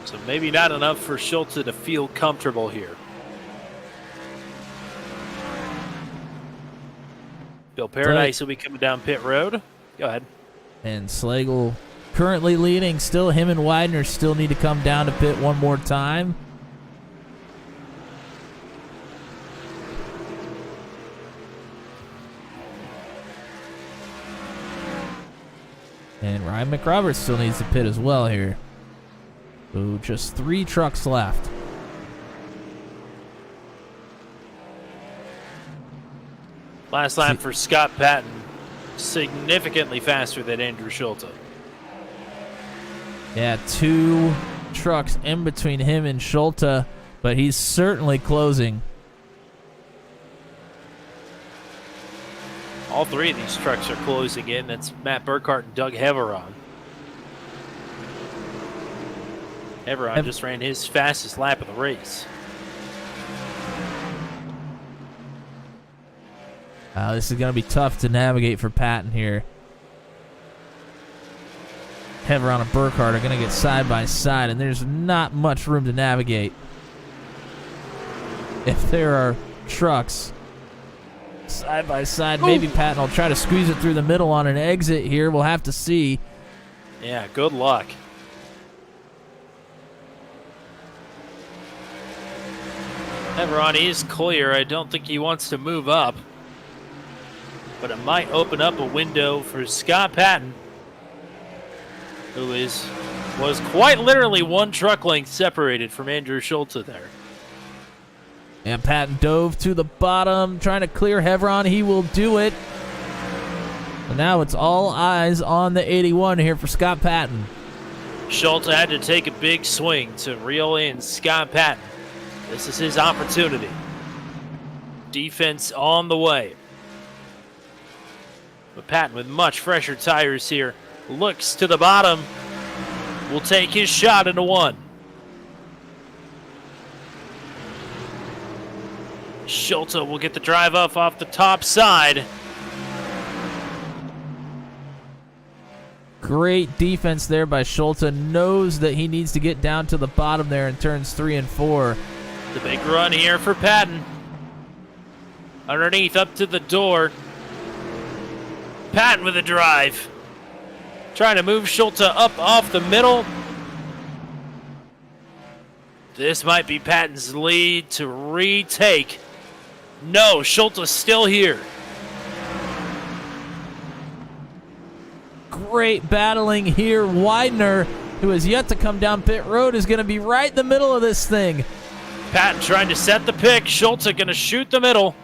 So maybe not enough for Schulte to feel comfortable here. Bill Paradise will be coming down pit road. Go ahead. And Slagle currently leading. Still, him and Widener still need to come down to pit one more time. And Ryan McRoberts still needs to pit as well here. So just 3 trucks left. Last lap for Scott Patton, significantly faster than Andrew Schulte. Yeah, 2 trucks in between him and Schulte, but he's certainly closing. All 3 of these trucks are closing in. That's Matt Burkhart and Doug Heveron. Heveron just ran his fastest lap of the race. This is going to be tough to navigate for Patton here. Heveron and Burkhart are going to get side by side, and there's not much room to navigate. If there are trucks side by side, maybe Patton will try to squeeze it through the middle on an exit here. We'll have to see. Yeah, good luck. Heveron is clear. I don't think he wants to move up. But it might open up a window for Scott Patton, who was quite literally 1 truck length separated from Andrew Schulte there. And Patton dove to the bottom, trying to clear Heveron. He will do it. And now it's all eyes on the 81 here for Scott Patton. Schulte had to take a big swing to reel in Scott Patton. This is his opportunity. Defense on the way. But Patton, with much fresher tires here, looks to the bottom. Will take his shot into 1. Schulte will get the drive off the top side. Great defense there by Schulte. Knows that he needs to get down to the bottom there in turns 3 and 4. The big run here for Patton. Underneath, up to the door. Patton with a drive. Trying to move Schulte up off the middle. This might be Patton's lead to retake. No, Schulte's still here. Great battling here. Widener, who has yet to come down pit road, is going to be right in the middle of this thing. Patton trying to set the pick. Schulte going to shoot the middle.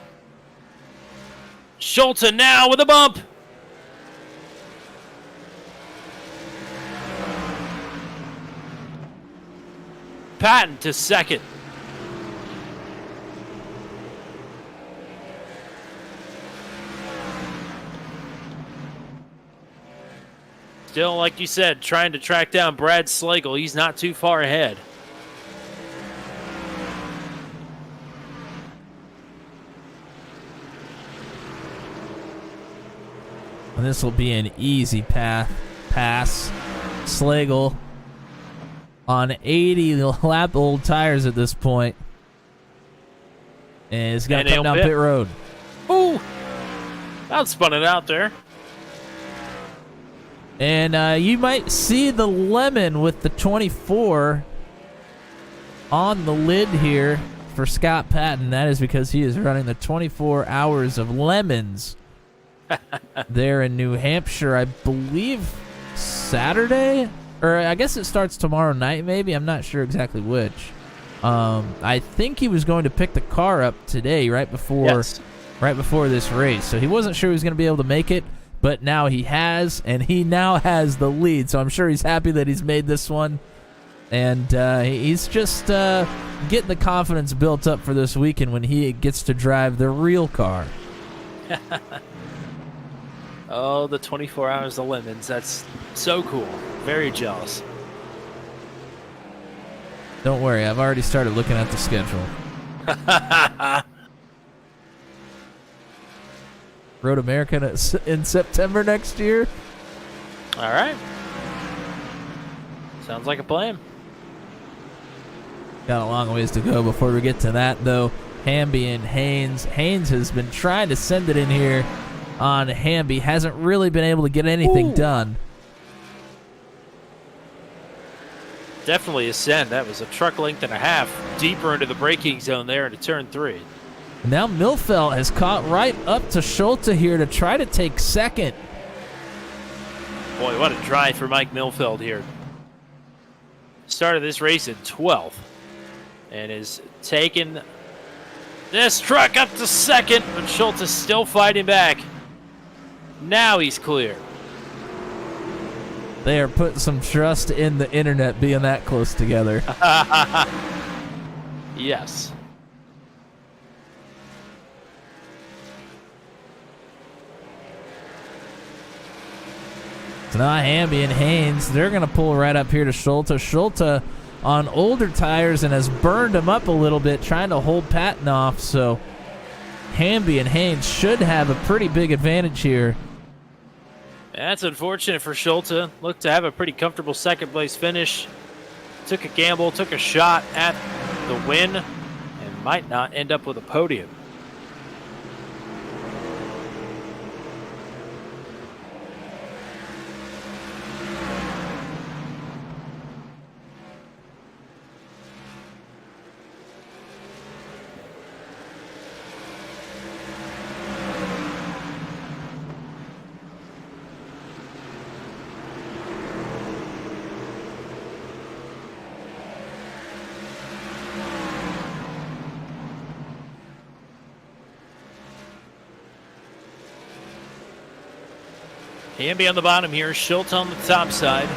Schulte now with a bump. Patton to second. Still, like you said, trying to track down Brad Slagle. He's not too far ahead. And this will be an easy pass. Slagle on 80 lap old tires at this point. And it's got to come down pit road. Ooh! That spun it out there. And you might see the lemon with the 24 on the lid here for Scott Patton. That is because he is running the 24 hours of lemons there in New Hampshire, I believe Saturday? Or I guess it starts tomorrow night, maybe. I'm not sure exactly which. I think he was going to pick the car up today, right before this race. So he wasn't sure he was going to be able to make it, but now he has, and he now has the lead. So I'm sure he's happy that he's made this one. And he's just getting the confidence built up for this weekend when he gets to drive the real car. Oh, the 24 hours of lemons. That's so cool. Very jealous. Don't worry, I've already started looking at the schedule. Road America in September next year. All right. Sounds like a plan. Got a long ways to go before we get to that, though. Hamby and Haynes. Haynes has been trying to send it in here on Hamby. Hasn't really been able to get anything done. Definitely a send. That was a truck length and a half deeper into the braking zone there into turn 3. Now Milfeld has caught right up to Schulte here to try to take second. Boy, what a drive for Mike Milfeld here. Started this race in 12th and is taken This truck up to second, but Schultz is still fighting back. Now he's clear. They are putting some trust in the internet being that close together. Yes. So now Hamby and Haynes, they're going to pull right up here to Schulte. Schulte on older tires and has burned him up a little bit, trying to hold Patton off. So Hamby and Haynes should have a pretty big advantage here. That's unfortunate for Schulte. Looked to have a pretty comfortable second place finish. Took a gamble, took a shot at the win, and might not end up with a podium. Hamby on the bottom here, Schultz on the top side.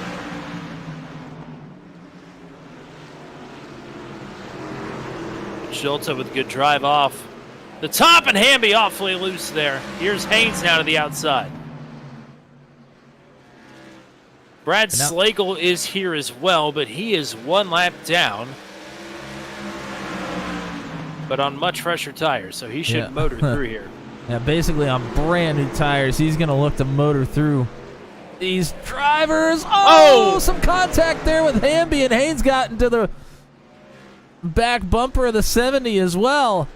Schultz with good drive off the top, and Hamby awfully loose there. Here's Haynes now to the outside. Brad Slagle is here as well, but he is one lap down, but on much fresher tires, so he should motor through here. Yeah, basically on brand new tires, he's going to look to motor through these drivers. Oh, some contact there with Hamby, and Haynes got into the back bumper of the 70 as well.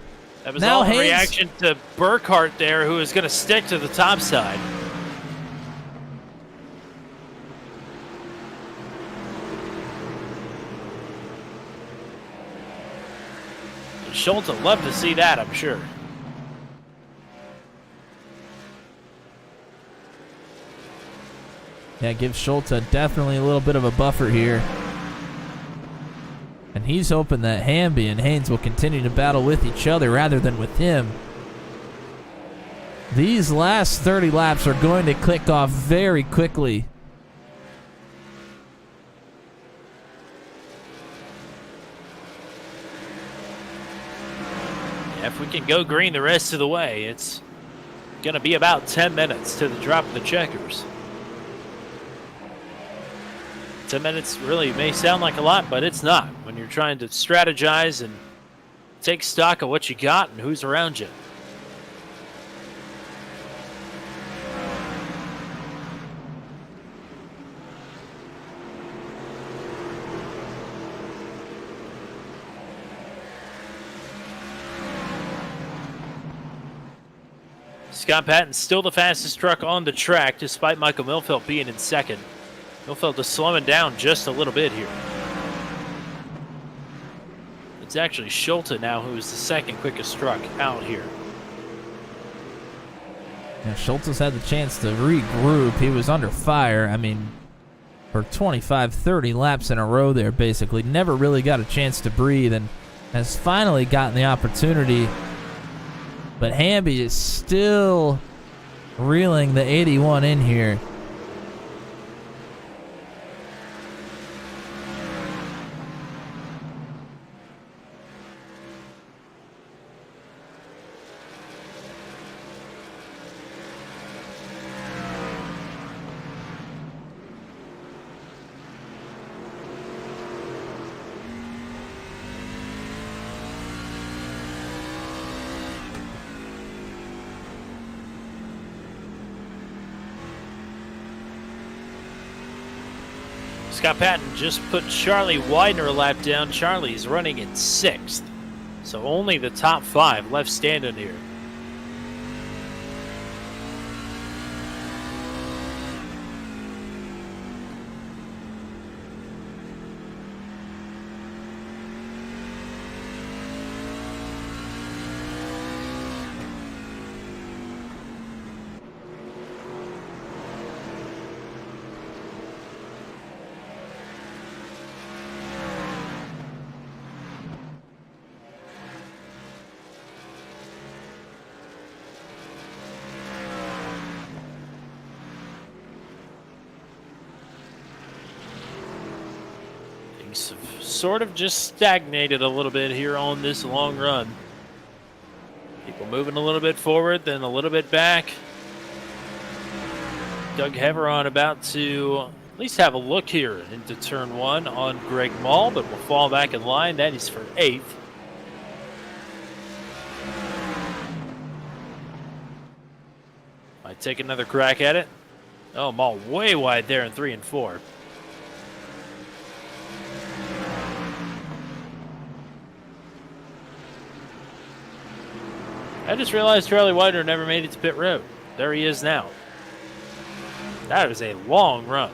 That was all a reaction to Burkhart there, who is going to stick to the top side. Schultz would love to see that, I'm sure. Yeah, gives Schultz definitely a little bit of a buffer here. And he's hoping that Hamby and Haynes will continue to battle with each other rather than with him. These last 30 laps are going to click off very quickly. Yeah, if we can go green the rest of the way, it's going to be about 10 minutes to the drop of the checkers. 10 minutes really may sound like a lot, but it's not when you're trying to strategize and take stock of what you got and who's around you. Scott Patton still the fastest truck on the track, despite Michael Milfeld being in second. Milfeld is slowing down just a little bit here. It's actually Schulte now who is the second quickest truck out here. Yeah, Schultz has had the chance to regroup. He was under fire. I mean, for 25, 30 laps in a row there, basically. Never really got a chance to breathe and has finally gotten the opportunity. But Hamby is still reeling the 81 in here. Scott Patton just put Charlie Widener a lap down. Charlie's running in 6th. So only the top 5 left standing here. Things have sort of just stagnated a little bit here on this long run. People moving a little bit forward, then a little bit back. Doug Heveron about to at least have a look here into turn 1 on Greg Mall, but will fall back in line. That is for 8th. Might take another crack at it. Oh, Mall way wide there in 3 and 4. I just realized Charlie Widener never made it to pit road. There he is now. That was a long run.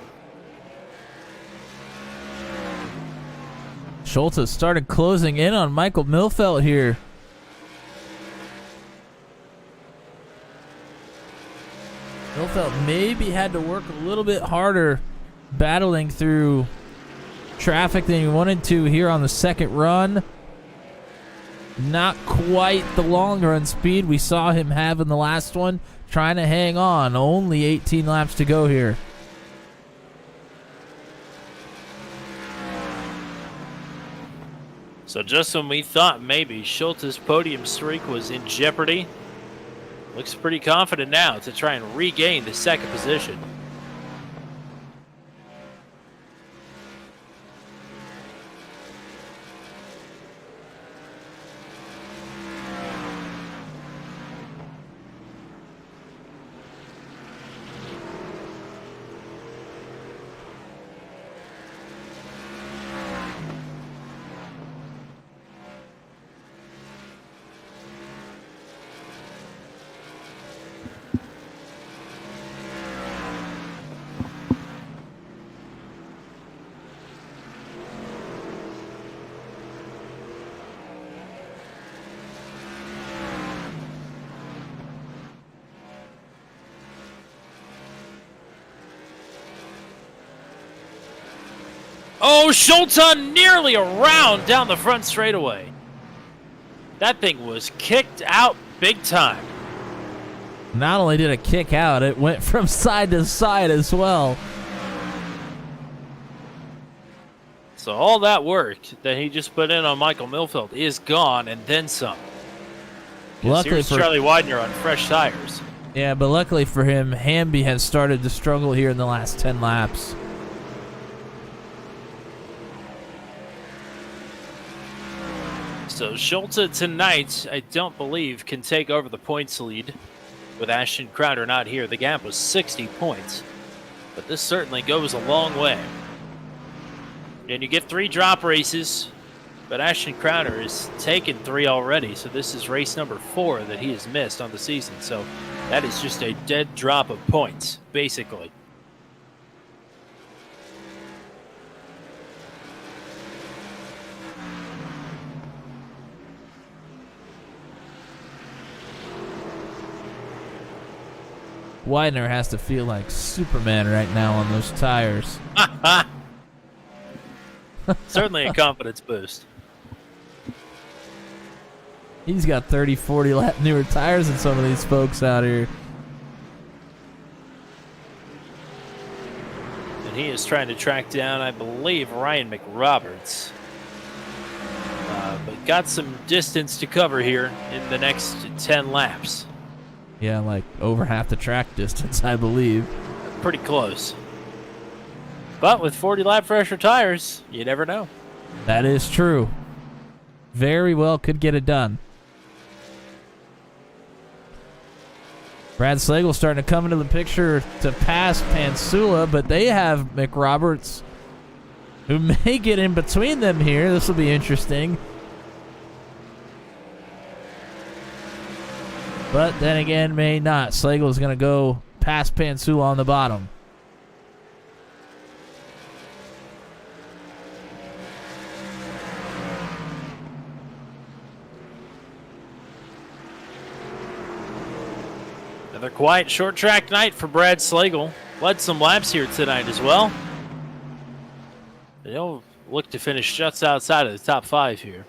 Schultz started closing in on Michael Milfelt here. Milfelt maybe had to work a little bit harder battling through traffic than he wanted to here on the second run. Not quite the long run speed we saw him have in the last one. Trying to hang on. Only 18 laps to go here. So just when we thought maybe Schultz's podium streak was in jeopardy, looks pretty confident now to try and regain the second position. Oh, Schultz nearly around down the front straightaway. That thing was kicked out big time. Not only did it kick out, it went from side to side as well. So all that work that he just put in on Michael Milfelt is gone and then some. Luckily here's for Charlie Widener on fresh tires. Yeah, but luckily for him, Hamby has started to struggle here in the last 10 laps. So Schultz tonight, I don't believe, can take over the points lead. With Ashton Crowder not here, the gap was 60 points. But this certainly goes a long way. And you get 3 drop races, but Ashton Crowder has taken 3 already, so this is race number 4 that he has missed on the season. So that is just a dead drop of points, basically. Widener has to feel like Superman right now on those tires. Certainly a confidence boost. He's got 30, 40 lap newer tires than some of these folks out here. And he is trying to track down, I believe, Ryan McRoberts. But got some distance to cover here in the next 10 laps. Yeah, like over half the track distance, I believe. Pretty close. But with 40 lap fresher tires, you never know. That is true. Very well could get it done. Brad Slagle starting to come into the picture to pass Pansula, but they have McRoberts who may get in between them here. This will be interesting. But then again, may not. Slagle is going to go past Pansula on the bottom. Another quiet short track night for Brad Slagle. Led some laps here tonight as well. They'll look to finish just outside of the top 5 here.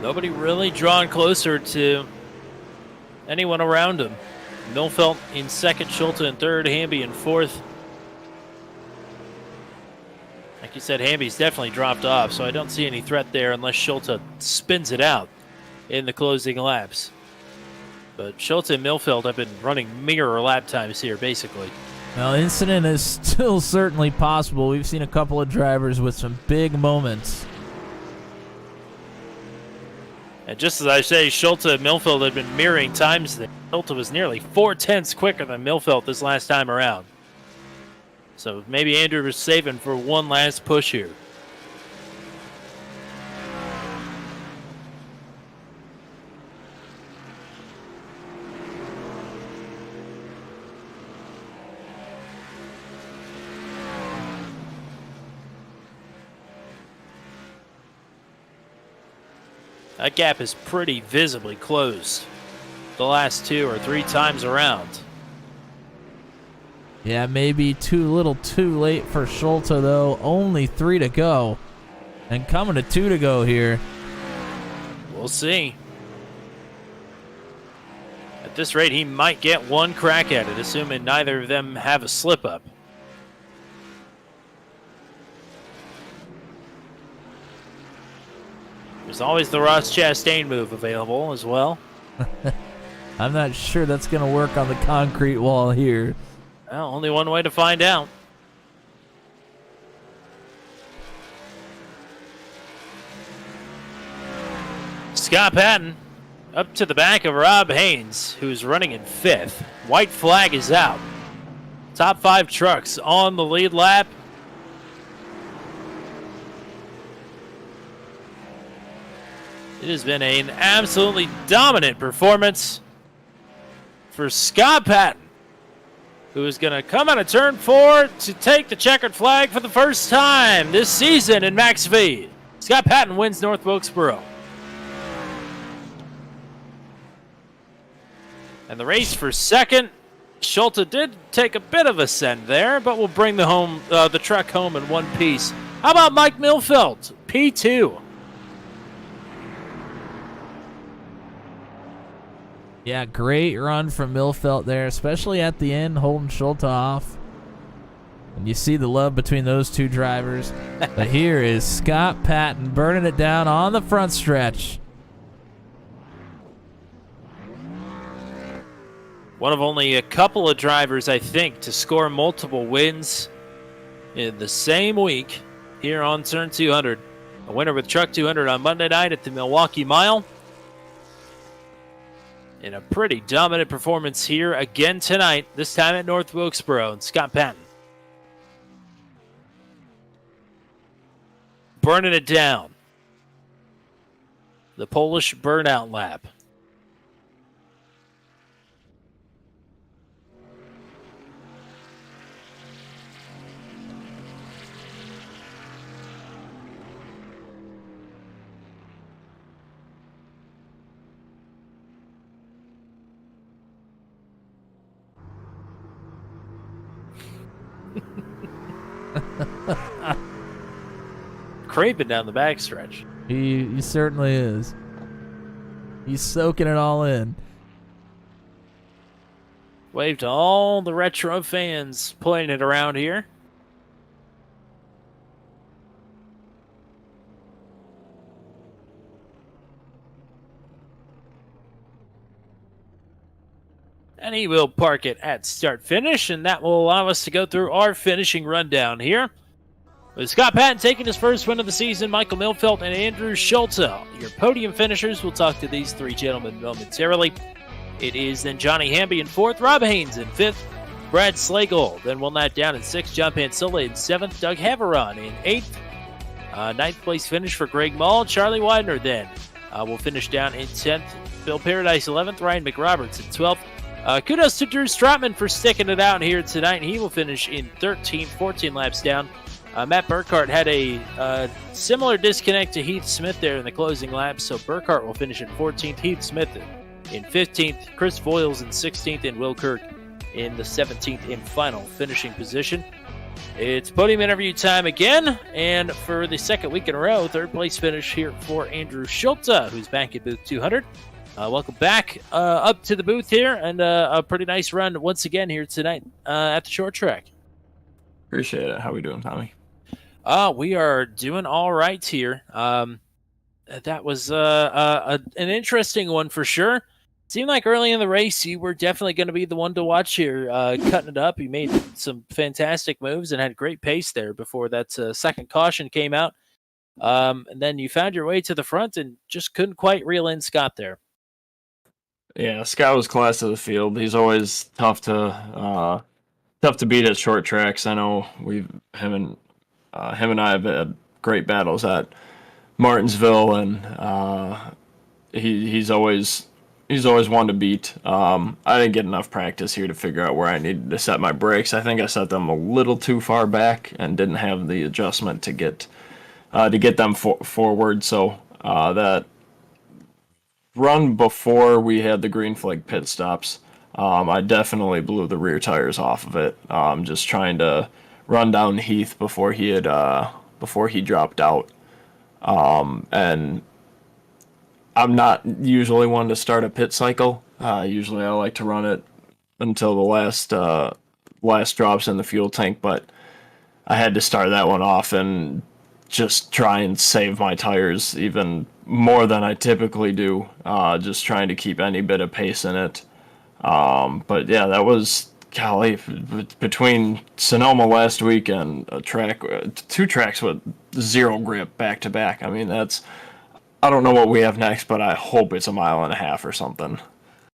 Nobody really drawn closer to anyone around him. Milfelt in second, Schulte in third, Hamby in fourth. Like you said, Hamby's definitely dropped off, so I don't see any threat there unless Schulte spins it out in the closing laps. But Schulte and Milfelt have been running mirror lap times here, basically. Well, incident is still certainly possible. We've seen a couple of drivers with some big moments. And just as I say, Schulte and Milfelt have been mirroring times there. Schulte was nearly 4/10 quicker than Milfelt this last time around. So maybe Andrew was saving for one last push here. That gap is pretty visibly closed the last 2 or 3 times around. Yeah, maybe too little too late for Schulte, though. Only 3 to go. And coming to 2 to go here. We'll see. At this rate, he might get one crack at it, assuming neither of them have a slip-up. There's always the Ross Chastain move available as well. I'm not sure that's going to work on the concrete wall here. Well, only one way to find out. Scott Patton up to the back of Rob Haynes, who's running in 5th. White flag is out. Top 5 trucks on the lead lap. It has been an absolutely dominant performance for Scott Patton, who is going to come out of turn 4 to take the checkered flag for the first time this season in Max V. Scott Patton wins North Wilkesboro. And the race for second, Schulte did take a bit of a send there, but will bring the truck home in one piece. How about Mike Milfelt, P2? Yeah, great run from Milfelt there, especially at the end, holding Schulte off. And you see the love between those two drivers. But here is Scott Patton burning it down on the front stretch. One of only a couple of drivers, I think, to score multiple wins in the same week here on Turn 200. A winner with Truck 200 on Monday night at the Milwaukee Mile. In a pretty dominant performance here again tonight, this time at North Wilkesboro, and Scott Patton burning it down. The Polish burnout lap. Creeping down the backstretch. He certainly is. He's soaking it all in. Wave to all the retro fans playing it around here. And he will park it at start-finish, and that will allow us to go through our finishing rundown here. With Scott Patton taking his first win of the season, Michael Milfelt and Andrew Schulte, your podium finishers. We'll talk to these three gentlemen momentarily. It is then Johnny Hamby in 4th, Rob Haynes in 5th, Brad Slagle, then we'll knock down in 6th, John Pansola in 7th, Doug Haveron in 8th. 9th place finish for Greg Mull. Charlie Widener then will finish down in 10th. Bill Paradise 11th, Ryan McRoberts in 12th. Kudos to Drew Strotman for sticking it out here tonight. He will finish in 13th, 14 laps down. Matt Burkhart had a similar disconnect to Heath Smith there in the closing laps, so Burkhart will finish in 14th, Heath Smith in 15th, Chris Voiles in 16th, and Will Kirk in the 17th in final finishing position. It's podium interview time again, and for the second week in a row, 3rd place finish here for Andrew Schulte, who's back at booth 200. Welcome back up to the booth here, and a pretty nice run once again here tonight at the short track. Appreciate it. How we doing, Tommy? We are doing all right here. That was an interesting one for sure. Seemed like early in the race you were definitely going to be the one to watch here, cutting it up. You made some fantastic moves and had great pace there before that second caution came out. And then you found your way to the front and just couldn't quite reel in Scott there. Yeah, Scott was class of the field. He's always tough to beat at short tracks. I know him and I have had great battles at Martinsville, and he's always one to beat. I didn't get enough practice here to figure out where I needed to set my brakes. I think I set them a little too far back and didn't have the adjustment to get them forward. So that run before we had the green flag pit stops, I definitely blew the rear tires off of it. Just trying to run down Heath before he dropped out. And I'm not usually one to start a pit cycle. Usually I like to run it until the last drops in the fuel tank, but I had to start that one off and just try and save my tires even more than I typically do, just trying to keep any bit of pace in it. But yeah, that was, golly, between Sonoma last week and two tracks with zero grip back to back. I mean, I don't know what we have next, but I hope it's a mile and a half or something.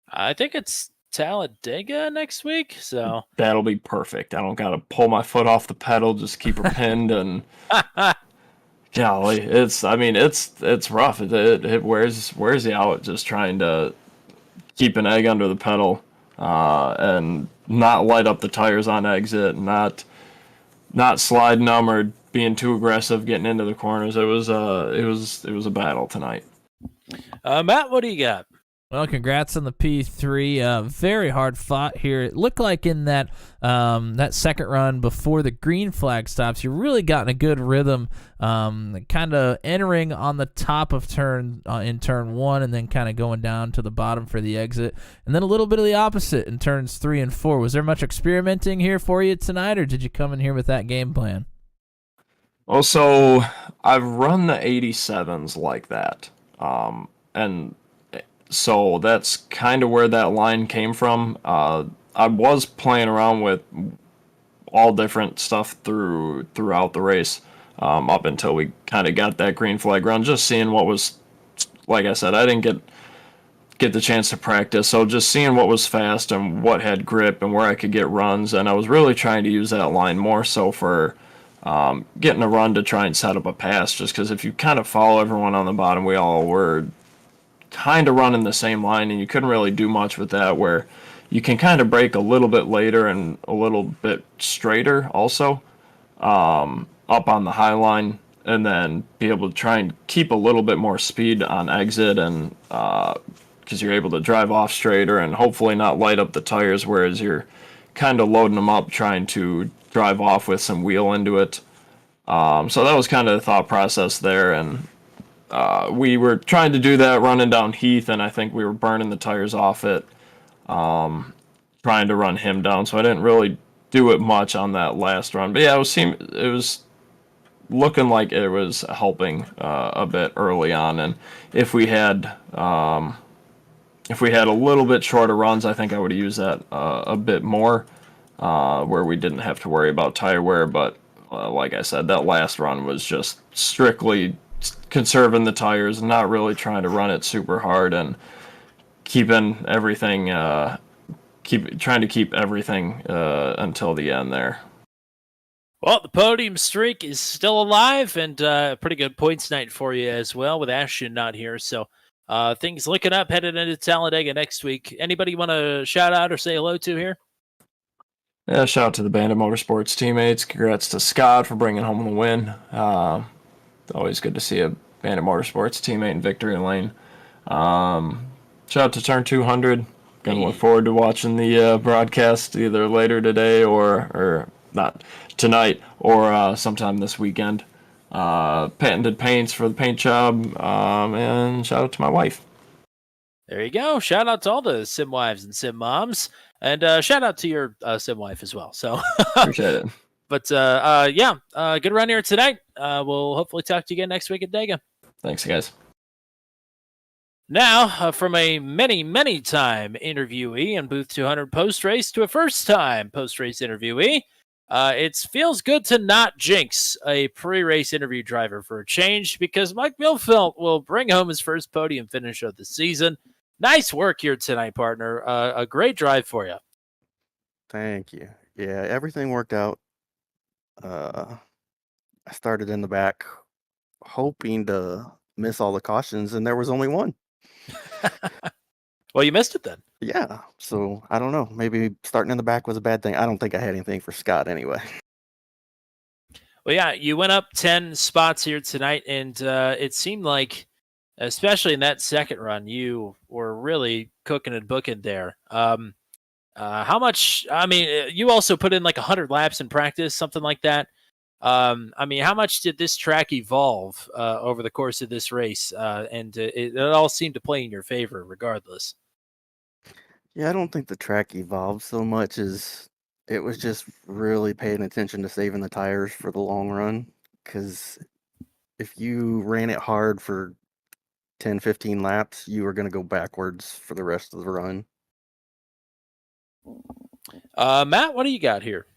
I think it's Talladega next week, so that'll be perfect. I don't gotta pull my foot off the pedal, just keep her pinned, and golly, it's rough. It wears you out just trying to keep an egg under the pedal, and not light up the tires on exit, not sliding them or being too aggressive getting into the corners. It was a battle tonight. Matt, what do you got? Well, congrats on the P3. Very hard fought here. It looked like in that second run before the green flag stops, you really got in a good rhythm, kind of entering on the top of turn in turn 1 and then kind of going down to the bottom for the exit. And then a little bit of the opposite in turns 3 and 4. Was there much experimenting here for you tonight, or did you come in here with that game plan? Well, so I've run the 87s like that. And so that's kind of where that line came from. I was playing around with all different stuff throughout the race, up until we kind of got that green flag run, just seeing what was, like I said, I didn't get the chance to practice, so just seeing what was fast and what had grip and where I could get runs, and I was really trying to use that line more so for getting a run to try and set up a pass, just because if you kind of follow everyone on the bottom, we all were kind of running the same line, and you couldn't really do much with that, where you can kind of break a little bit later and a little bit straighter also, up on the high line, and then be able to try and keep a little bit more speed on exit, and because you're able to drive off straighter and hopefully not light up the tires, whereas you're kind of loading them up trying to drive off with some wheel into it. So that was kind of the thought process there, and we were trying to do that running down Heath, and I think we were burning the tires off it, trying to run him down, so I didn't really do it much on that last run. But yeah, it was looking like it was helping a bit early on, and if we had a little bit shorter runs, I think I would have used that a bit more, where we didn't have to worry about tire wear. But like I said, that last run was just strictly conserving the tires, not really trying to run it super hard, and keeping everything trying to keep everything until the end there. Well, the podium streak is still alive, and pretty good points night for you as well, with Ashton not here. So things looking up headed into Talladega next week. Anybody you want to shout out or say hello to here? Yeah, shout out to the Bandit Motorsports teammates. Congrats to Scott for bringing home the win. Always good to see a Bandit Motorsports teammate in victory lane. Shout out to Turn 200. Gonna look forward to watching the broadcast either later today or not tonight, or sometime this weekend. Patented paints for the paint job, and shout out to my wife. There you go. Shout out to all the sim wives and sim moms, and shout out to your sim wife as well. So, Appreciate it. but good run here tonight. We'll hopefully talk to you again next week at Dega. Thanks, guys. Now, from a many time interviewee in Booth 200 post race to a first time post race interviewee, it feels good to not jinx a pre race interview driver for a change because Mike Milfelt will bring home his first podium finish of the season. Nice work here tonight, partner. A great drive for you. Thank you. Yeah, everything worked out. I started in the back, hoping to miss all the cautions, and there was only one. Well, you missed it then. Yeah, so I don't know. Maybe starting in the back was a bad thing. I don't think I had anything for Scott anyway. Well, yeah, you went up 10 spots here tonight, and it seemed like, especially in that second run, you were really cooking and booking there. How much? I mean, you also put in like 100 laps in practice, something like that. I mean, how much did this track evolve over the course of this race? And it all seemed to play in your favor, regardless. Yeah, I don't think the track evolved so much as it was just really paying attention to saving the tires for the long run. Because if you ran it hard for 10, 15 laps, you were going to go backwards for the rest of the run. Matt, what do you got here?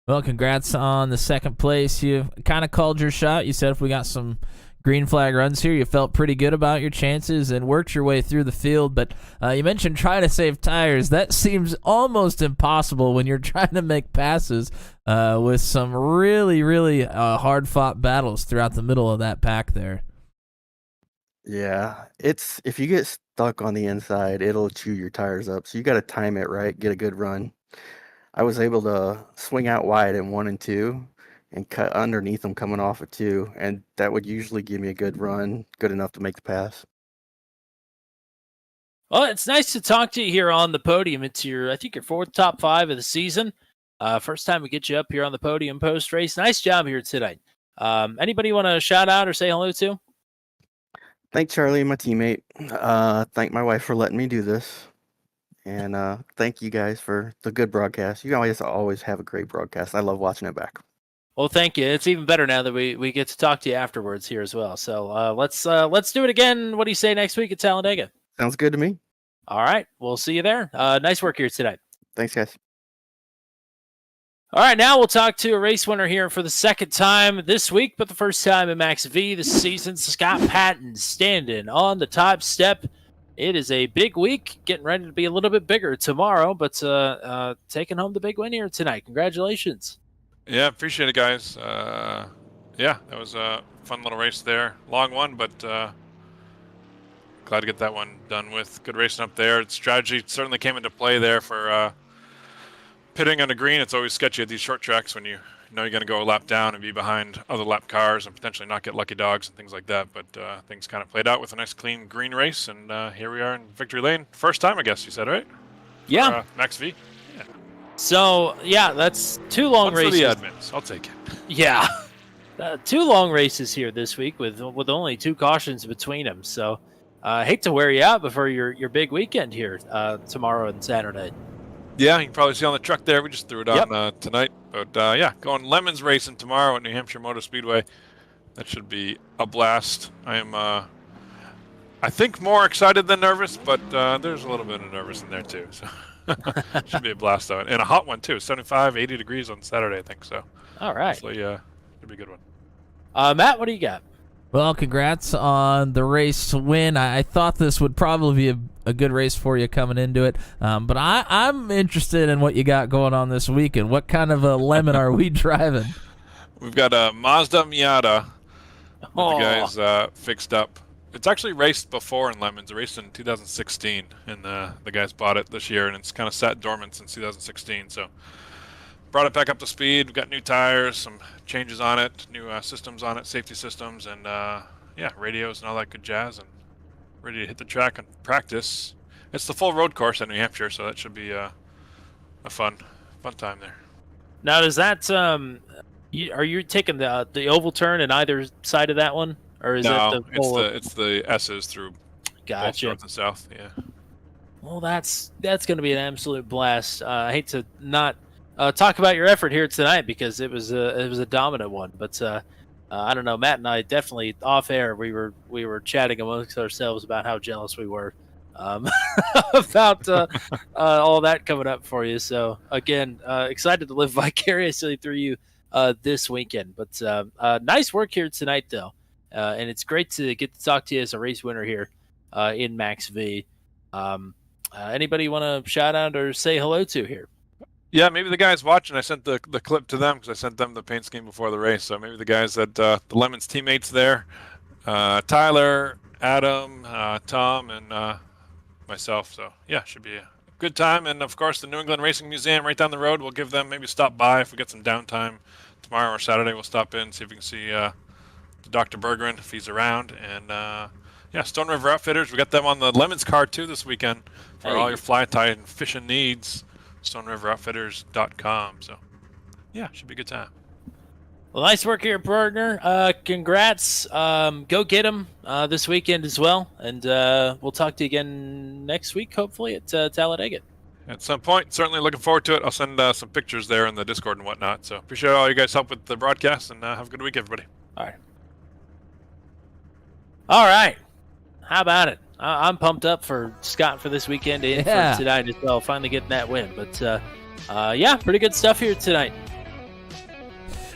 Well, congrats on the second place. You kind of called your shot. You said if we got some green flag runs here, you felt pretty good about your chances and worked your way through the field. But you mentioned trying to save tires. That seems almost impossible when you're trying to make passes with some really hard-fought battles throughout the middle of that pack there. Yeah, it's if you get stuck on the inside, it'll chew your tires up. So you got to time it right, get a good run. I was able to swing out wide in 1 and 2 and cut underneath them coming off of 2, and that would usually give me a good run, good enough to make the pass. Well, it's nice to talk to you here on the podium. It's I think your fourth top 5 of the season. First time we get you up here on the podium post race. Nice job here tonight. Anybody want to shout out or say hello to? Thank Charlie, my teammate. Thank my wife for letting me do this. And thank you guys for the good broadcast. You always have a great broadcast. I love watching it back. Well, thank you. It's even better now that we get to talk to you afterwards here as well. So let's do it again. What do you say next week at Talladega? Sounds good to me. All right. We'll see you there. Nice work here tonight. Thanks, guys. All right, now we'll talk to a race winner here for the second time this week, but the first time in Max V this season. Scott Patton standing on the top step. It is a big week, getting ready to be a little bit bigger tomorrow, but taking home the big win here tonight. Congratulations. Yeah, appreciate it, guys. Yeah, that was a fun little race there. Long one, but glad to get that one done with. Good racing up there. Strategy certainly came into play there for pitting on the green. It's always sketchy at these short tracks when you know you're going to go a lap down and be behind other lap cars and potentially not get lucky dogs and things like that. But things kind of played out with a nice clean green race, and here we are in victory lane. First time, I guess you said, right? Yeah. For, Max V. Yeah. So yeah, that's 2 long races. For the admins, I'll take it. Yeah, 2 long races here this week with only 2 cautions between them. So I hate to wear you out before your big weekend here tomorrow and Saturday. Yeah, you can probably see on the truck there. We just threw it on tonight. But yeah, going Lemons racing tomorrow at New Hampshire Motor Speedway. That should be a blast. I am, I think, more excited than nervous, but there's a little bit of nervous in there too. So should be a blast though, and a hot one too. 75, 80 degrees on Saturday, I think. So all right, hopefully, should be a good one. Matt, what do you got? Well, congrats on the race win. I thought this would probably be a good race for you coming into it, but I'm interested in what you got going on this weekend. What kind of a lemon are we driving? We've got a Mazda Miata that the guys fixed up. It's actually raced before in Lemons. It raced in 2016, and the guys bought it this year, and it's kind of sat dormant since 2016. So brought it back up to speed. We've got new tires, some changes on it, new systems on it, safety systems, and yeah, radios and all that good jazz, and ready to hit the track and practice. It's the full road course at New Hampshire, so that should be a fun time there. Now, does that are you taking the oval turn in either side of that one, or is it the full? It's the S's through Gotcha. both north and south. Yeah. Well, that's going to be an absolute blast. I hate to not talk about your effort here tonight because it was a dominant one, but I don't know. Matt and I definitely off air we were chatting amongst ourselves about how jealous we were about all that coming up for you. So again, excited to live vicariously through you this weekend. But nice work here tonight, though, and it's great to get to talk to you as a race winner here in Max V. Anybody you want to shout out or say hello to here? Yeah, maybe the guys watching. I sent the clip to them because I sent them the paint scheme before the race. So maybe the guys that the Lemons teammates there, Tyler, Adam, Tom, and myself. So yeah, should be a good time. And of course, the New England Racing Museum right down the road. We'll give them maybe stop by if we get some downtime tomorrow or Saturday. We'll stop in, see if we can see Dr. Berggren if he's around. And yeah, Stone River Outfitters. We got them on the Lemons card too this weekend for all your fly tie and fishing needs. StoneRiverOutfitters.com. So yeah, should be a good time. Well, nice work here, partner. Congrats. Go get them this weekend as well. And we'll talk to you again next week, hopefully, at Talladega. At some point. Certainly looking forward to it. I'll send some pictures there in the Discord and whatnot. So appreciate all you guys' help with the broadcast, and have a good week, everybody. All right. How about it? I'm pumped up for Scott for this weekend and for tonight as well. Finally getting that win. But, yeah, pretty good stuff here tonight.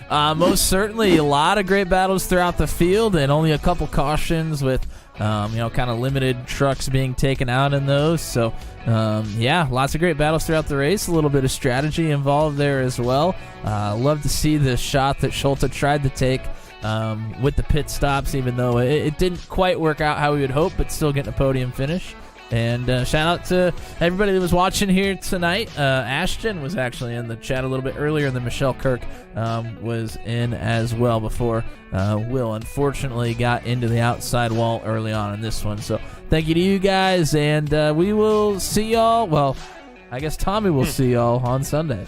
Most certainly a lot of great battles throughout the field and only a couple cautions with, kind of limited trucks being taken out in those. So, yeah, lots of great battles throughout the race. A little bit of strategy involved there as well. Love to see the shot that Schulte tried to take with the pit stops, even though it didn't quite work out how we would hope, but still getting a podium finish. And shout out to everybody that was watching here tonight. Ashton was actually in the chat a little bit earlier, and then Michelle Kirk was in as well before Will unfortunately got into the outside wall early on in this one. So thank you to you guys, and we will see y'all. Well, I guess Tommy will see y'all on Sunday.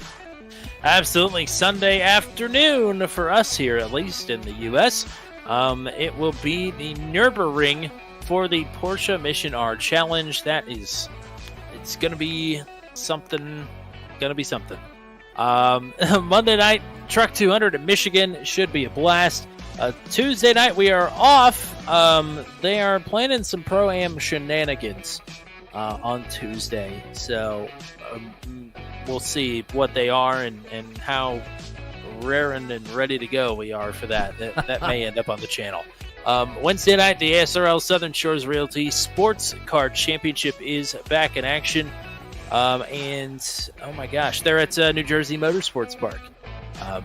Absolutely. Sunday afternoon for us here, at least in the U.S. It will be the Nürburgring for the Porsche Mission R Challenge. It's going to be something. Monday night, Truck 200 in Michigan should be a blast. Tuesday night, we are off. They are planning some Pro-Am shenanigans on Tuesday. So we'll see what they are and how raring and ready to go we are for that. That may end up on the channel. Wednesday night, the ASRL Southern Shores Realty Sports Car Championship is back in action. And, oh my gosh, they're at New Jersey Motorsports Park.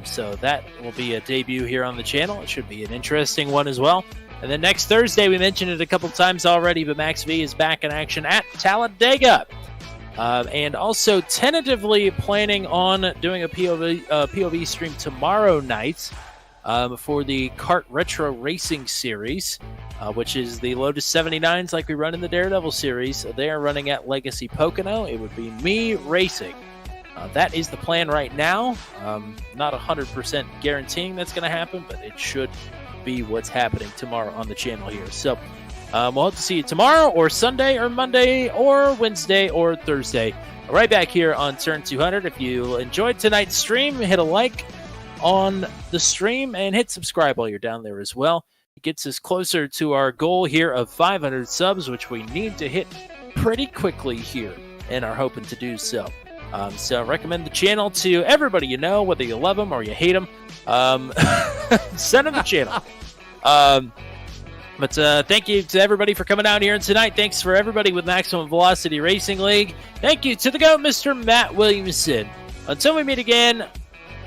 So that will be a debut here on the channel. It should be an interesting one as well. And then next Thursday, we mentioned it a couple times already, but Max V is back in action at Talladega. And also tentatively planning on doing a POV stream tomorrow night for the Kart Retro Racing Series, which is the Lotus 79s like we run in the Daredevil series. They are running at Legacy Pocono. It would be me racing. That is the plan right now. Not 100% guaranteeing that's going to happen, but it should be what's happening tomorrow on the channel here. So we'll hope to see you tomorrow or Sunday or Monday or Wednesday or Thursday. Right back here on Turn 200. If you enjoyed tonight's stream, hit a like on the stream and hit subscribe while you're down there as well. It gets us closer to our goal here of 500 subs, which we need to hit pretty quickly here and are hoping to do so. So recommend the channel to everybody you know, whether you love them or you hate them. Send them the channel. But thank you to everybody for coming out here tonight. Thanks for everybody with Maximum Velocity Racing League. Thank you to the GOAT, Mr. Matt Williamson. Until we meet again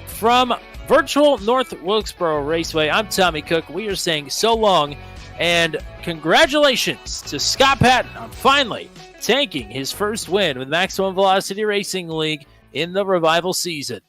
from virtual North Wilkesboro Raceway, I'm Tommy Cook. We are saying so long, and congratulations to Scott Patton on finally tanking his first win with Maximum Velocity Racing League in the Revival season.